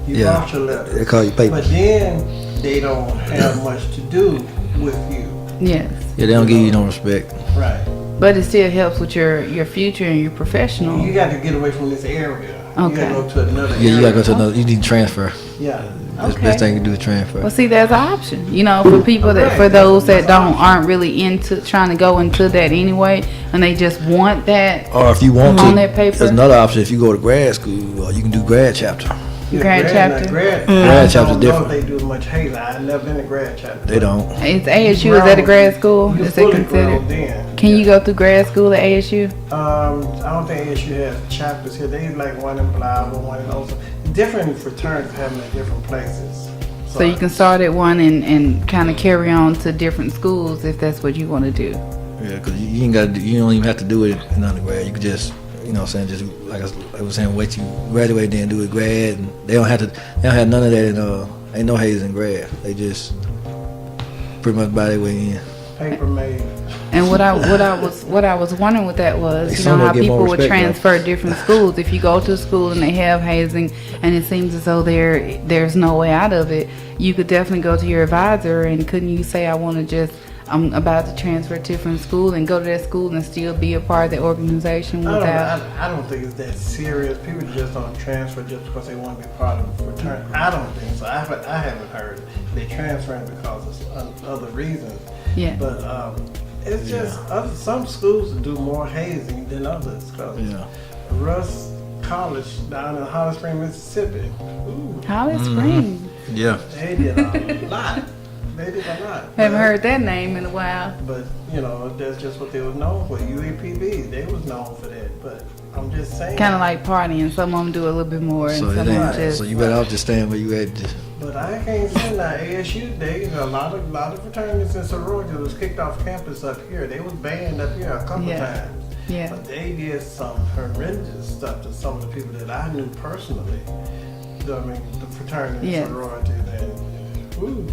F: You bought your letter.
G: They call you paper.
F: But then they don't have much to do with you.
H: Yes.
G: Yeah, they don't give you no respect.
F: Right.
H: But it still helps with your future and your professional.
F: You got to get away from this area.
H: Okay.
F: You got to go to another area.
G: Yeah, you got to go to another. You need to transfer.
F: Yeah.
G: That's the best thing you can do is transfer.
H: Well, see, there's an option. You know, for people for those that aren't really into trying to go into that anyway, and they just want that.
G: Or if you want
H: on
G: to,
H: that paper.
G: there's another option. If you go to grad school, you can do grad chapter.
H: Grad chapter.
F: Grad
G: chapter is different.
F: They do much hazing. I've never been to grad chapter.
G: They don't.
H: It's ASU. Is that a grad school? Is that considered? Can you go through grad school at ASU?
F: I don't think ASU has chapters here. They like one in Blythe, one in Osa. Different fraternities have them at different places.
H: So you can start at one and kind of carry on to different schools if that's what you want to do.
G: Yeah, because you ain't got, you don't even have to do it in undergrad. You could just, you know what I'm saying, just like I was saying, wait till you graduate, then do it grad, and they don't have none of that in ain't no hazing in grad. They just pretty much buy their way in.
F: Paper made.
H: And what I was wondering with that was, you know, how people would transfer different schools. If you go to a school and they have hazing, and it seems as though there's no way out of it, you could definitely go to your advisor, and couldn't you say, I'm about to transfer to a different school, and go to that school and still be a part of the organization without...
F: I don't think it's that serious. People just don't transfer just because they want to be part of a fraternity. I don't think so. I haven't heard they transferring because of other reasons.
H: Yeah.
F: But it's just some schools do more hazing than others. Cause Russ College down in Holly Springs, Mississippi.
H: Holly Springs?
G: Yeah.
F: They did a lot.
H: Haven't heard that name in a while.
F: But, you know, that's just what they were known for. UAPB, they was known for that. But I'm just saying.
H: Kind of like partying. Some of them do a little bit more.
G: So,
H: and some of them just...
G: So you better off just staying where you at.
F: But I can't say now, ASU, a lot of fraternities and sororities was kicked off campus up here. They was banned up here a couple times.
H: Yeah.
F: But they did some horrendous stuff to some of the people that I knew personally. I mean, the fraternity and sororities and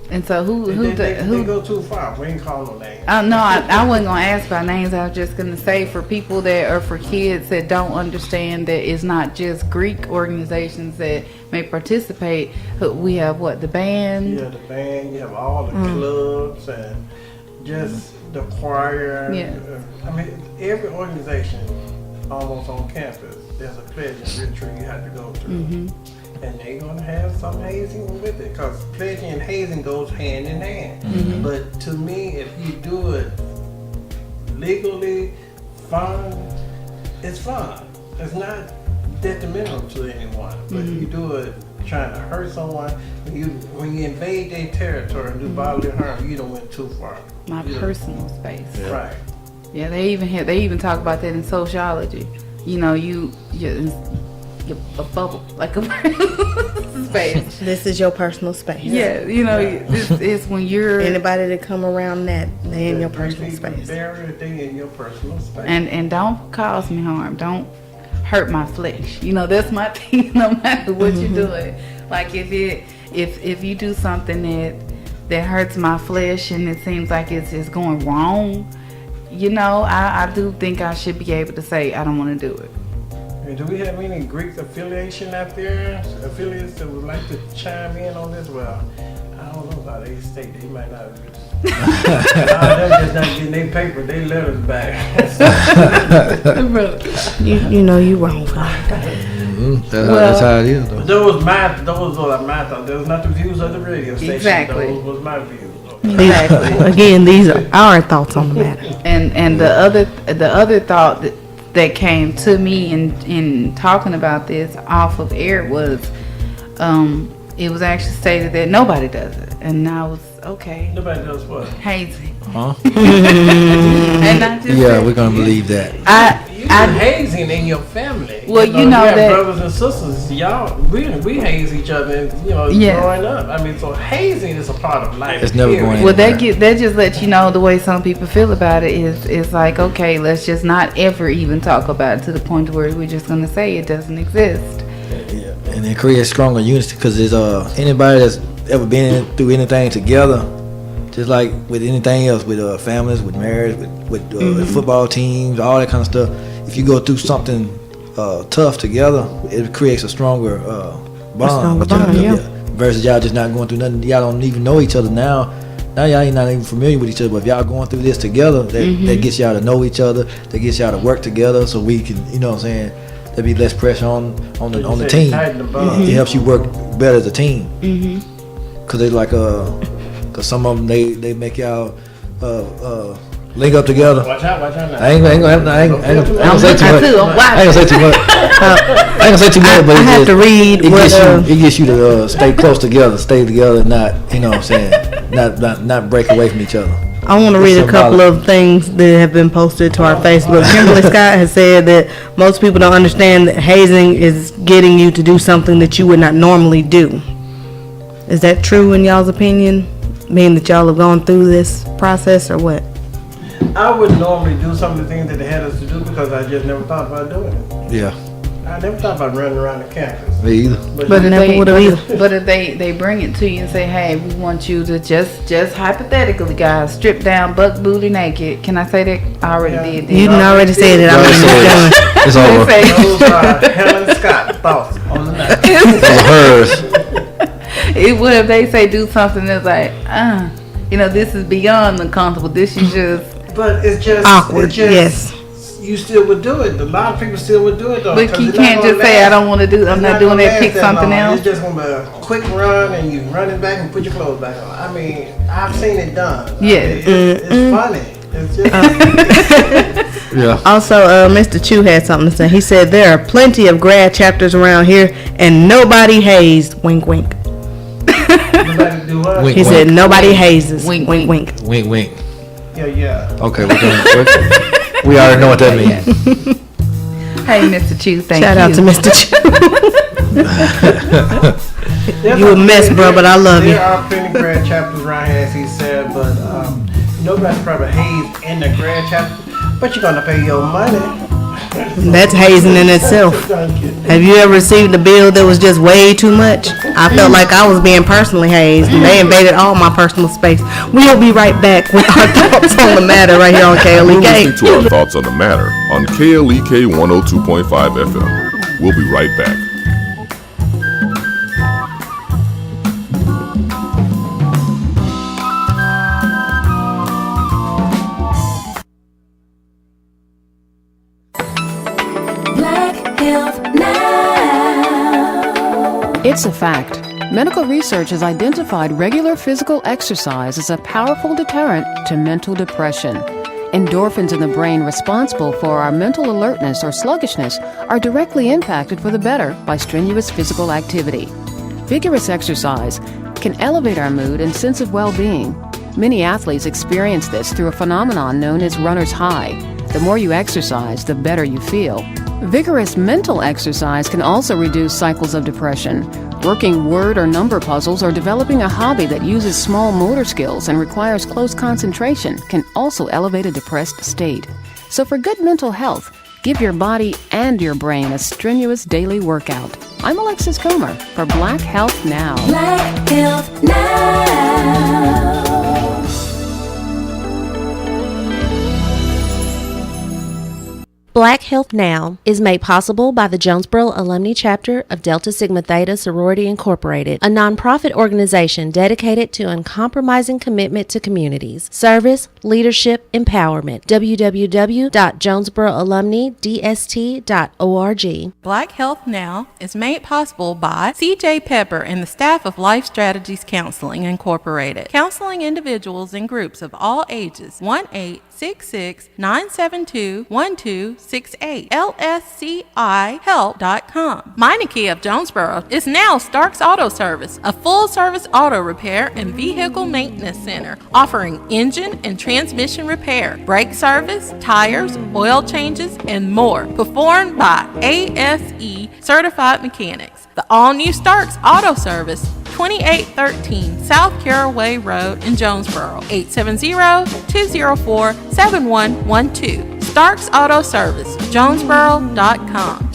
H: And so
F: they go too far. We ain't call no names.
H: No, I wasn't gonna ask by names. I was just gonna say, for people that are, for kids that don't understand that it's not just Greek organizations that may participate. We have the band.
F: Yeah, the band. You have all the clubs and just the choir.
H: Yeah.
F: I mean, every organization almost on campus, there's a pledge and retreat you have to go through. And they're going to have some hazing with it, because pledging and hazing goes hand in hand. But to me, if you do it legally, it's fun. It's not detrimental to anyone. But if you do it trying to hurt someone, when you invade their territory and do bodily harm, you don't went too far.
H: My personal space.
F: Yeah. Right.
H: Yeah, they even talk about that in sociology. You know, you're a bubble, like a space.
E: This is your personal space.
H: Yeah, you know, it's when you're...
E: Anybody that come around that, they in your personal space.
F: They in your personal space.
H: And don't cause me harm. Don't hurt my flesh. You know, that's my thing, no matter what you're doing. Like, if you do something that hurts my flesh and it seems like it's going wrong, you know, I do think I should be able to say, I don't want to do it.
F: Do we have any Greek affiliation out there? Affiliates that would like to chime in on this? Well, I don't know about A State. They might not. They're just not getting their paper, their letters back.
E: you know you wrong.
G: That's how it is, though.
F: Those were my thoughts. Those not the views of the radio station.
H: Exactly.
F: Those was my views.
H: Exactly.
E: Again, these are our thoughts on the matter.
H: And the other thought that came to me in talking about this off of air was, it was actually stated that nobody does it, and I was okay.
F: Nobody does what?
H: Hazing.
G: Huh?
H: And I just
G: we're gonna believe that.
F: Hazing in your family.
H: Well, you know
F: you have
H: that
F: brothers and sisters. Y'all, we haze each other. Growing up. I mean, so hazing is a part of life.
G: It's never going.
H: Well, that just lets you know the way some people feel about it is like, okay, let's just not ever even talk about it to the point where we're just gonna say it doesn't exist.
G: Yeah, and it creates stronger unity, because there's anybody that's ever been through anything together, just like with anything else, with families, with marriage, with football teams, all that kind of stuff. If you go through something tough together, it creates a stronger bond. Versus y'all just not going through nothing. Y'all don't even know each other now. Now y'all ain't not even familiar with each other. But if y'all going through this together, that gets y'all to know each other. That gets y'all to work together, so we can, you know what I'm saying, there'll be less pressure on the team. It helps you work better as a team. Cause they like cause some of them they make y'all link up together.
F: Watch out now.
G: I ain't gonna say too much. I ain't gonna say too much. But it gets you to stay close together, stay together, not, you know what I'm saying, not break away from each other.
E: I want to read a couple of things that have been posted to our Facebook. Kimberly Scott has said that most people don't understand that hazing is getting you to do something that you would not normally do. Is that true in y'all's opinion? Meaning that y'all have gone through this process or what?
F: I would normally do some of the things that they had us to do because I just never thought about doing it.
G: Yeah.
F: I never thought about running around the campus.
G: Me either.
H: But if they bring it to you and say, hey, we want you to just hypothetically, guys, strip down, buck booty naked. Can I say that? I already did that.
E: You didn't already say that.
G: It's over.
F: Those are Helen Scott thoughts on the matter.
H: What if they say do something that's like, this is beyond uncomfortable. This is just.
F: But it's just
E: awkward. Yes.
F: You still would do it. A lot of people still would do it though.
H: But you can't just say I don't want to do it. I'm not doing that. Pick something else.
F: It's just gonna be a quick run and you run it back and put your clothes back on. I mean, I've seen it done.
H: Yes.
F: It's funny. It's just
E: yeah. Also, Mr. Chu had something to say. He said there are plenty of grad chapters around here and nobody hazed. Wink, wink.
F: Nobody do what?
E: He said nobody hazes.
H: Wink,
E: wink, wink.
G: Wink, wink.
F: Yeah.
G: Okay, we already know what that means.
H: Hey, Mr. Chu, thank you.
E: Shout out to Mr. Chu. You a mess, bro, but I love you.
F: There are plenty grad chapters around here, as he said, but nobody's probably hazed in the grad chapter. But you're gonna pay your money.
E: That's hazing in itself. Have you ever received a bill that was just way too much? I felt like I was being personally hazed, and they invaded all my personal space. We'll be right back with our thoughts on the matter right here on
D: You're
E: KLEK.
D: listening to our thoughts on the matter on KLEK 102.5 FM. We'll be right back.
M: It's a fact. Medical research has identified regular physical exercise as a powerful deterrent to mental depression. Endorphins in the brain responsible for our mental alertness or sluggishness are directly impacted for the better by strenuous physical activity. Vigorous exercise can elevate our mood and sense of well-being. Many athletes experience this through a phenomenon known as runner's high. The more you exercise, the better you feel. Vigorous mental exercise can also reduce cycles of depression. Working word or number puzzles or developing a hobby that uses small motor skills and requires close concentration can also elevate a depressed state. So for good mental health, give your body and your brain a strenuous daily workout. I'm Alexis Comer for Black Health Now.
N: Black Health Now.
O: Black Health Now is made possible by the Jonesboro Alumni Chapter of Delta Sigma Theta Sorority Incorporated, a nonprofit organization dedicated to uncompromising commitment to communities, service, leadership, empowerment. www.jonesboroalumnidst.org.
P: Black Health Now is made possible by CJ Pepper and the staff of Life Strategies Counseling Incorporated, counseling individuals and groups of all ages. 1-866-972-1268. LSCIHelp.com. Meineke of Jonesboro is now Starks Auto Service, a full-service auto repair and vehicle maintenance center, offering engine and transmission repair, brake service, tires, oil changes, and more, performed by ASE certified mechanics. The all-new Starks Auto Service, 2813 South Caraway Road in Jonesboro, 870-204-7112. Starks Auto Service, Jonesboro.com.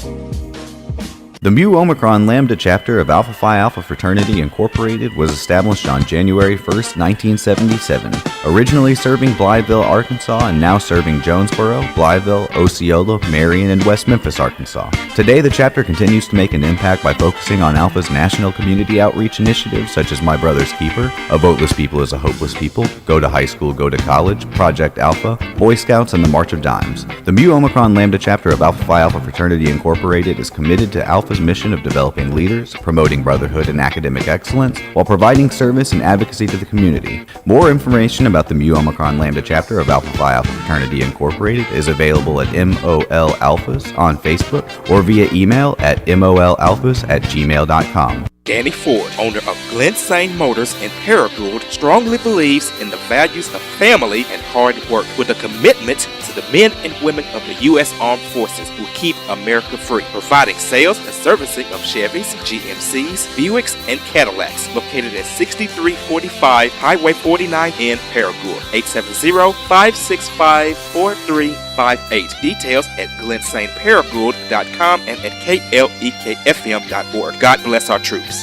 Q: The Mu Omicron Lambda chapter of Alpha Phi Alpha Fraternity Incorporated was established on January 1st, 1977, originally serving Blytheville, Arkansas, and now serving Jonesboro, Blytheville, Osceola, Marion, and West Memphis, Arkansas. Today, the chapter continues to make an impact by focusing on Alpha's national community outreach initiatives such as My Brother's Keeper, A Voteless People is a Hopeless People, Go to High School, Go to College, Project Alpha, Boy Scouts, and the March of Dimes. The Mu Omicron Lambda chapter of Alpha Phi Alpha Fraternity Incorporated is committed to Alpha's mission of developing leaders, promoting brotherhood and academic excellence, while providing service and advocacy to the community. More information about the Mu Omicron Lambda chapter of Alpha Phi Alpha Fraternity Incorporated is available at MOL Alphas on Facebook or via email at molalphas@gmail.com.
J: Danny Ford, owner of Glen Saint Motors in Paragould, strongly believes in the values of family and hard work with a commitment to the men and women of the U.S. Armed Forces who keep America free, providing sales and servicing of Chevys, GMCs, Buicks, and Cadillacs, located at 6345 Highway 49 in Paragould. 870-565-4358. Details at glensaintparagould.com and at klekfm.org. God bless our troops.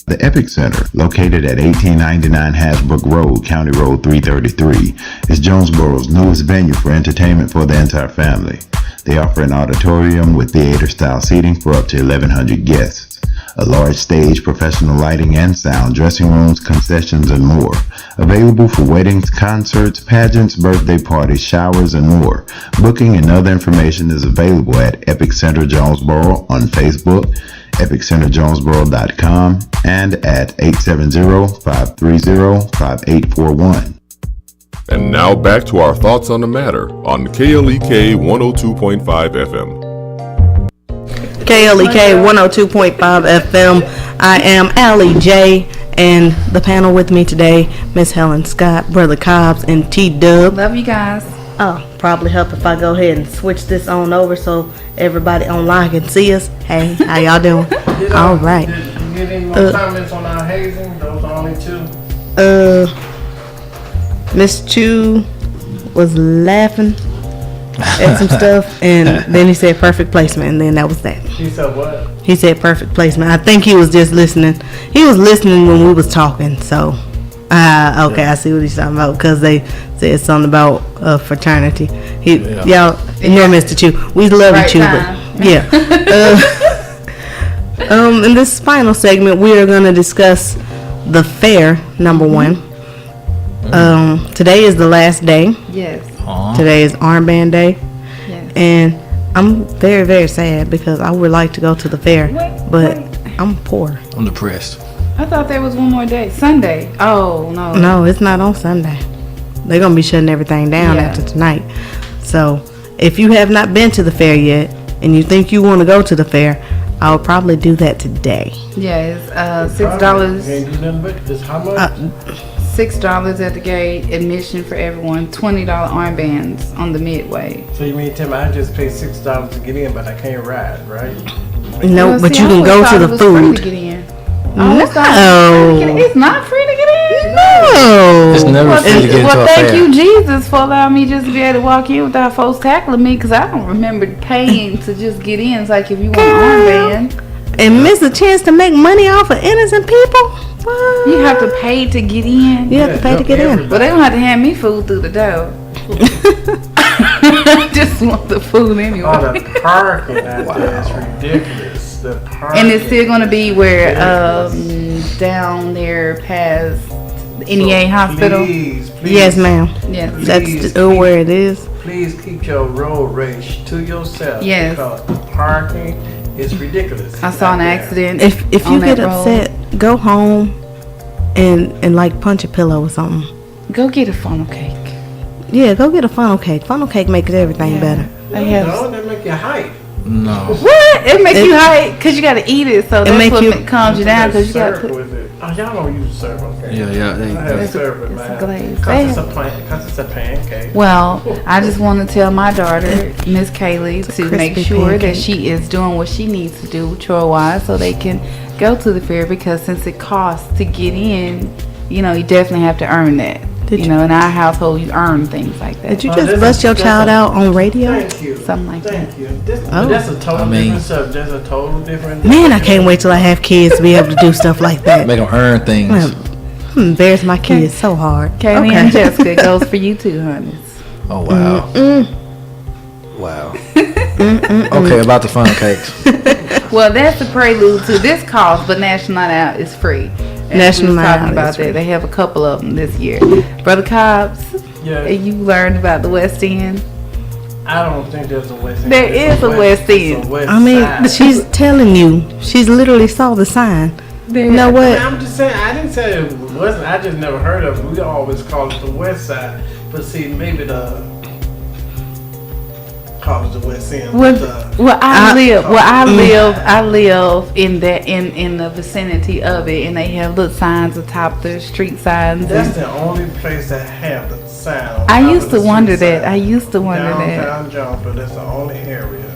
R: The Epic Center, located at 1899 Hasbrook Road, County Road 333, is Jonesboro's newest venue for entertainment for the entire family. They offer an auditorium with theater-style seating for up to 1,100 guests, a large stage, professional lighting and sound, dressing rooms, concessions, and more. Available for weddings, concerts, pageants, birthday parties, showers, and more. Booking and other information is available at Epic Center Jonesboro on Facebook, epiccenterjonesboro.com, and at 870-530-5841.
D: And now back to our thoughts on the matter on KLEK 102.5 FM.
E: KLEK 102.5 FM. I am Allie J, and the panel with me today, Miss Helen Scott, Brother Cobbs, and T-Dub.
H: Love you guys.
E: Oh, probably help if I go ahead and switch this on over so everybody online can see us. Hey, how y'all doing? All right.
F: Did you get any more comments on our hazing? Those are only two.
E: Miss Chu was laughing at some stuff, and then he said perfect placement, and then that was that.
F: He said what?
E: He said perfect placement. I think he was just listening. He was listening when we was talking, so okay, I see what he's talking about, because they said something about fraternity. Y'all, no, Mr. Chu, we love you, Chu, but yeah. In this final segment, we are going to discuss the fair, number one. Today is the last day.
H: Yes.
E: Today is armband day.
H: Yes.
E: And I'm very, very sad because I would like to go to the fair, but I'm poor.
G: I'm depressed.
H: I thought there was one more day. Sunday. Oh, no.
E: No, it's not on Sunday. They're going to be shutting everything down after tonight. So if you have not been to the fair yet and you think you want to go to the fair, I'll probably do that today.
H: Yeah, it's $6.
F: Can't do nothing but this. How much?
H: $6 at the gate, admission for everyone, $20 armbands on the midway.
F: So you mean tell me I just paid $6 to get in, but I can't ride, right?
E: No, but you can go to the food.
H: To get in.
E: No.
H: It's not free to get in.
E: No.
G: It's never free to get into
H: well,
G: a
H: thank
G: fair.
H: you, Jesus, for allowing me just to be able to walk in without folks tackling me, because I don't remember paying to just get in. It's like if you want an armband
E: and miss a chance to make money off of innocent people. What?
H: You have to pay to get in.
E: You have to pay to get in.
H: But they don't have to hand me food through the door. I just want the food anyway.
F: Oh, the parking out there is ridiculous. The parking.
H: And it's still going to be where down there past the NEA Hospital.
F: Please,
E: Yes, ma'am.
H: Yes.
E: That's where it is.
F: Please keep your road rage to yourself.
H: Yes.
F: Because the parking is ridiculous.
H: I saw an accident.
E: If you
H: on
E: get
H: that road.
E: upset, go home and like punch a pillow or something.
H: Go get a funnel cake.
E: Yeah, go get a funnel cake. Funnel cake makes everything better.
H: They have.
F: No, they make you hype.
G: No.
H: What? It makes you hype because you got to eat it. So that's
E: make
H: what
E: you-
H: calms you down because you got to
F: Syrup
H: put.
F: with it. Oh, y'all don't use syrup, okay?
G: Yeah.
F: I have syrup with
H: it's a
F: mine.
H: glaze.
F: Because it's a pancake.
H: Well, I just want to tell my daughter, Miss Kaylee, to make
E: crispy
H: sure that
E: pancake.
H: she is doing what she needs to do chore-wise so they can go to the fair, because since it costs to get in, you definitely have to earn that. In our household, you earn things like that.
E: Did you just bust your child out on radio?
F: Thank you.
H: Something like that.
F: Thank you. That's a total
G: I mean-
F: different subject. That's a total different.
E: Man, I can't wait till I have kids to be able to do stuff like that.
G: Make them earn things.
E: I'm embarrass my kids so hard.
H: Kaylee and Jessica, it goes for you too, honey.
G: Oh, wow. Wow. Okay, about the funnel cakes.
H: Well, that's the prelude to this cost, but National Night Out is free. And
E: National
H: we was
E: Night
H: talking
E: Out
H: about
E: is
H: that.
E: free.
H: They have a couple of them this year. Brother Cobbs,
F: Yeah.
H: you learned about the West End.
F: I don't think there's a West End.
H: There
F: It's
H: is a West
F: it's
H: End.
F: a West
E: I mean,
F: Side.
E: she's telling you. She's literally saw the sign. You know
F: I
E: what?
F: mean, I'm just saying. I didn't say it wasn't. I just never heard of it. We always call it the West Side. But see, maybe the call it the West End.
H: I live in the vicinity of it, and they have little signs atop the street signs.
F: That's the only place that have the sound.
H: I used to wonder that.
F: Downtown Jonesboro, that's the only area.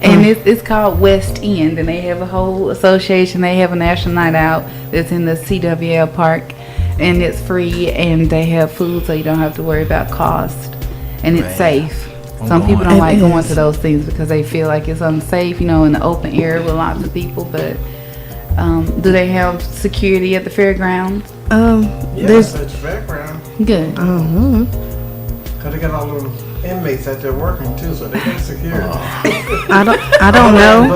H: And it's called West End, and they have a whole association. They have a national night out that's in the CWL Park, and it's free, and they have food, so you don't have to worry about cost, and it's safe. Some people don't like going to those things because they feel like it's unsafe, in the open air with lots of people. But do they have security at the fairgrounds?
F: Yes, at the fairground.
H: Good.
F: Cause they got all the inmates out there working too, so they got security.
E: I don't know.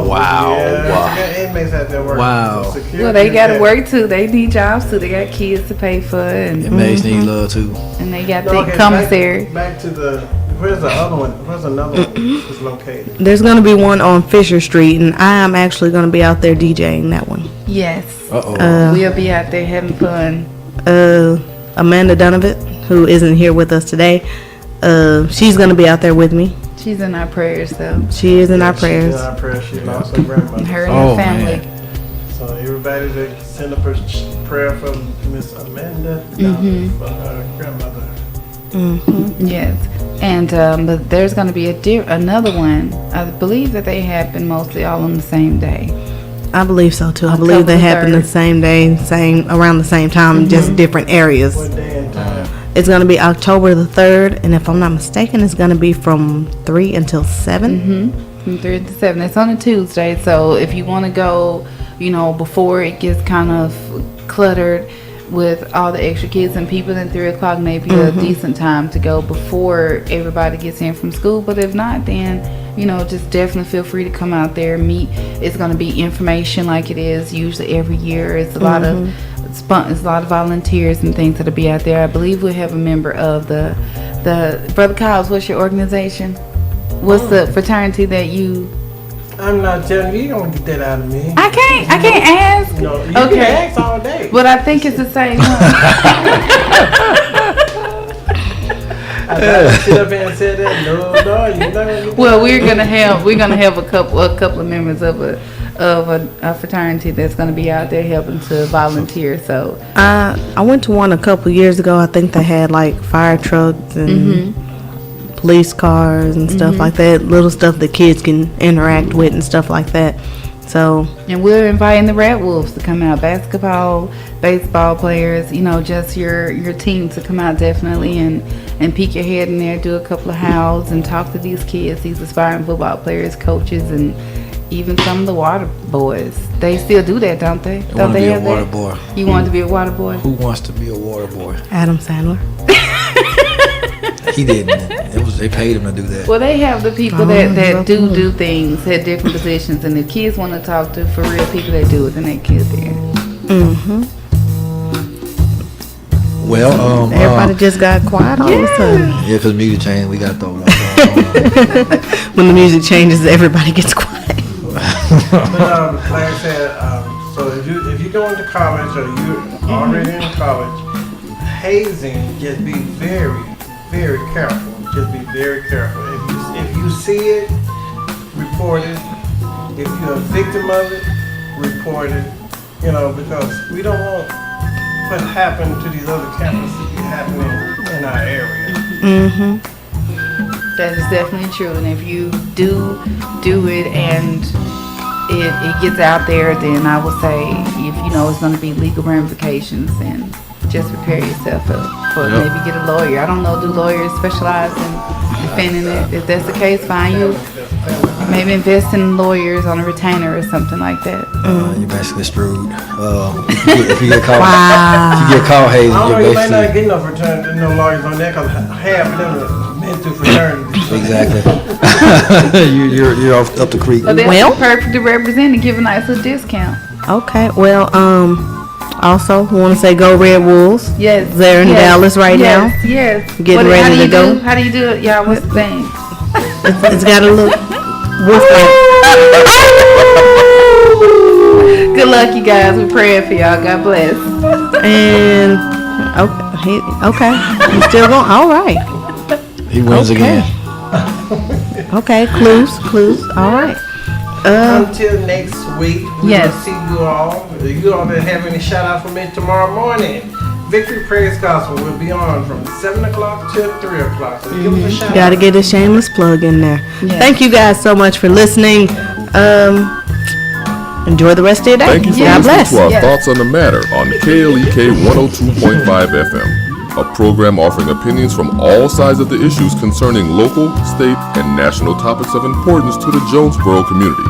F: Wow. Yeah, they got inmates out there working.
G: Wow.
F: So
H: well, they got to work too. They need jobs too. They got kids to pay for, and
G: inmates need love too.
H: And they got the commissary.
F: Back to the. Where's the other one? Where's another one that's located?
E: There's going to be one on Fisher Street, and I am actually going to be out there DJing that one.
H: Yes.
E: We'll
H: be out there having fun.
E: Amanda Donovan, who isn't here with us today, she's going to be out there with me.
H: She's in our prayers, though.
E: She is in our prayers.
F: She's in our prayers. She lost her grandmother.
H: Her and her family.
F: Man. So everybody that send up a prayer for Miss Amanda Donovan for her grandmother.
H: Yes. And but there's going to be another one. I believe that they happen mostly all on the same day.
E: I believe so too. I believe they happen the same day, around the same time, just different areas.
F: What day and time?
E: It's going to be October the 3rd, and if I'm not mistaken, it's going to be from 3 until 7.
H: From 3 to 7. It's on a Tuesday, so if you want to go, before it gets kind of cluttered with all the extra kids and people, then 3 o'clock may be a decent time to go before everybody gets in from school. But if not, then just definitely feel free to come out there, meet. It's going to be information like it is usually every year. It's a lot of volunteers and things that'll be out there. I believe we have a member of the Brother Kyles. What's your organization? What's the fraternity that you?
F: I'm not telling you. You don't get that out of me.
H: I can't ask.
F: No, you can ask all day.
H: But I think it's the same one.
F: I sit up here and say that. No, you never.
H: Well, we're gonna have a couple of members of a fraternity that's gonna be out there helping to volunteer. So
E: I went to one a couple years ago. I think they had like fire trucks and police cars and stuff like that. Little stuff that kids can interact with and stuff like that. So,
H: and we're inviting the Red Wolves to come out, basketball, baseball players, just your team to come out definitely and peek your head in there, do a couple of howls and talk to these kids, these aspiring football players, coaches, and even some of the water boys. They still do that, don't they?
G: Don't they have water boy?
H: You want to be a water boy?
G: Who wants to be a water boy?
E: Adam Sandler.
G: He didn't. They paid him to do that.
H: Well, they have the people that do things at different positions, and if kids want to talk to for real people that do it, then they get there.
G: Well,
E: everybody just got quiet all of a sudden.
G: Yeah, because music changed. We got to throw one.
E: When the music changes, everybody gets quiet.
F: But like I said, so if you go into college or you're already in college, hazing, just be very, very careful. Just be very careful. If you see it, report it. If you're a victim of it, report it. Because we don't want what happened to these other campuses to be happening in our area.
H: That is definitely true. And if you do it and it gets out there, then I would say if it's going to be legal ramifications, then just prepare yourself for maybe get a lawyer. I don't know, do lawyers specialize in defending it? If that's the case, fine. You maybe invest in lawyers on a retainer or something like that.
G: You're basically screwed. If you get caught, hazing,
F: you may not get no lawyers on that because half of them are meant to fraternities.
G: Exactly. you're off up the creek.
H: Well, perfect to represent and give a nice little discount.
E: Okay. Well, also want to say go Red Wolves.
H: Yes.
E: They're in Dallas right now.
H: Yes.
E: Getting ready to go.
H: How do you do it? Y'all, what's the thing?
E: It's got a look.
H: Good luck, you guys. We're praying for y'all. God bless.
E: And okay. He's still going. All right.
G: He wins again.
E: Okay, clues. All right.
F: Until next week, we
H: Yes.
F: will see you all. You all that have any shout out for me tomorrow morning. Victory Praise Gospel will be on from 7 o'clock to 3 o'clock. So give us a shout
E: Got to
F: out.
E: get a shameless plug in there.
H: Yes.
E: Thank you guys so much for listening. Enjoy the rest of your day.
D: Thank you for
E: God
D: listening
E: bless.
D: to our Thoughts on the Matter on KLEK 102.5 FM, a program offering opinions from all sides of the issues concerning local, state, and national topics of importance to the Jonesboro community.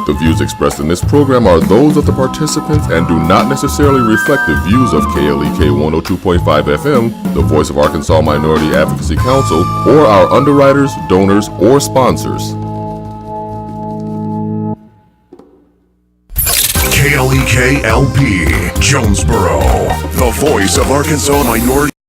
D: The views expressed in this program are those of the participants and do not necessarily reflect the views of KLEK 102.5 FM, the voice of Arkansas Minority Advocacy Council, or our underwriters, donors, or sponsors.
S: KLEK LP, Jonesboro, the voice of Arkansas Minority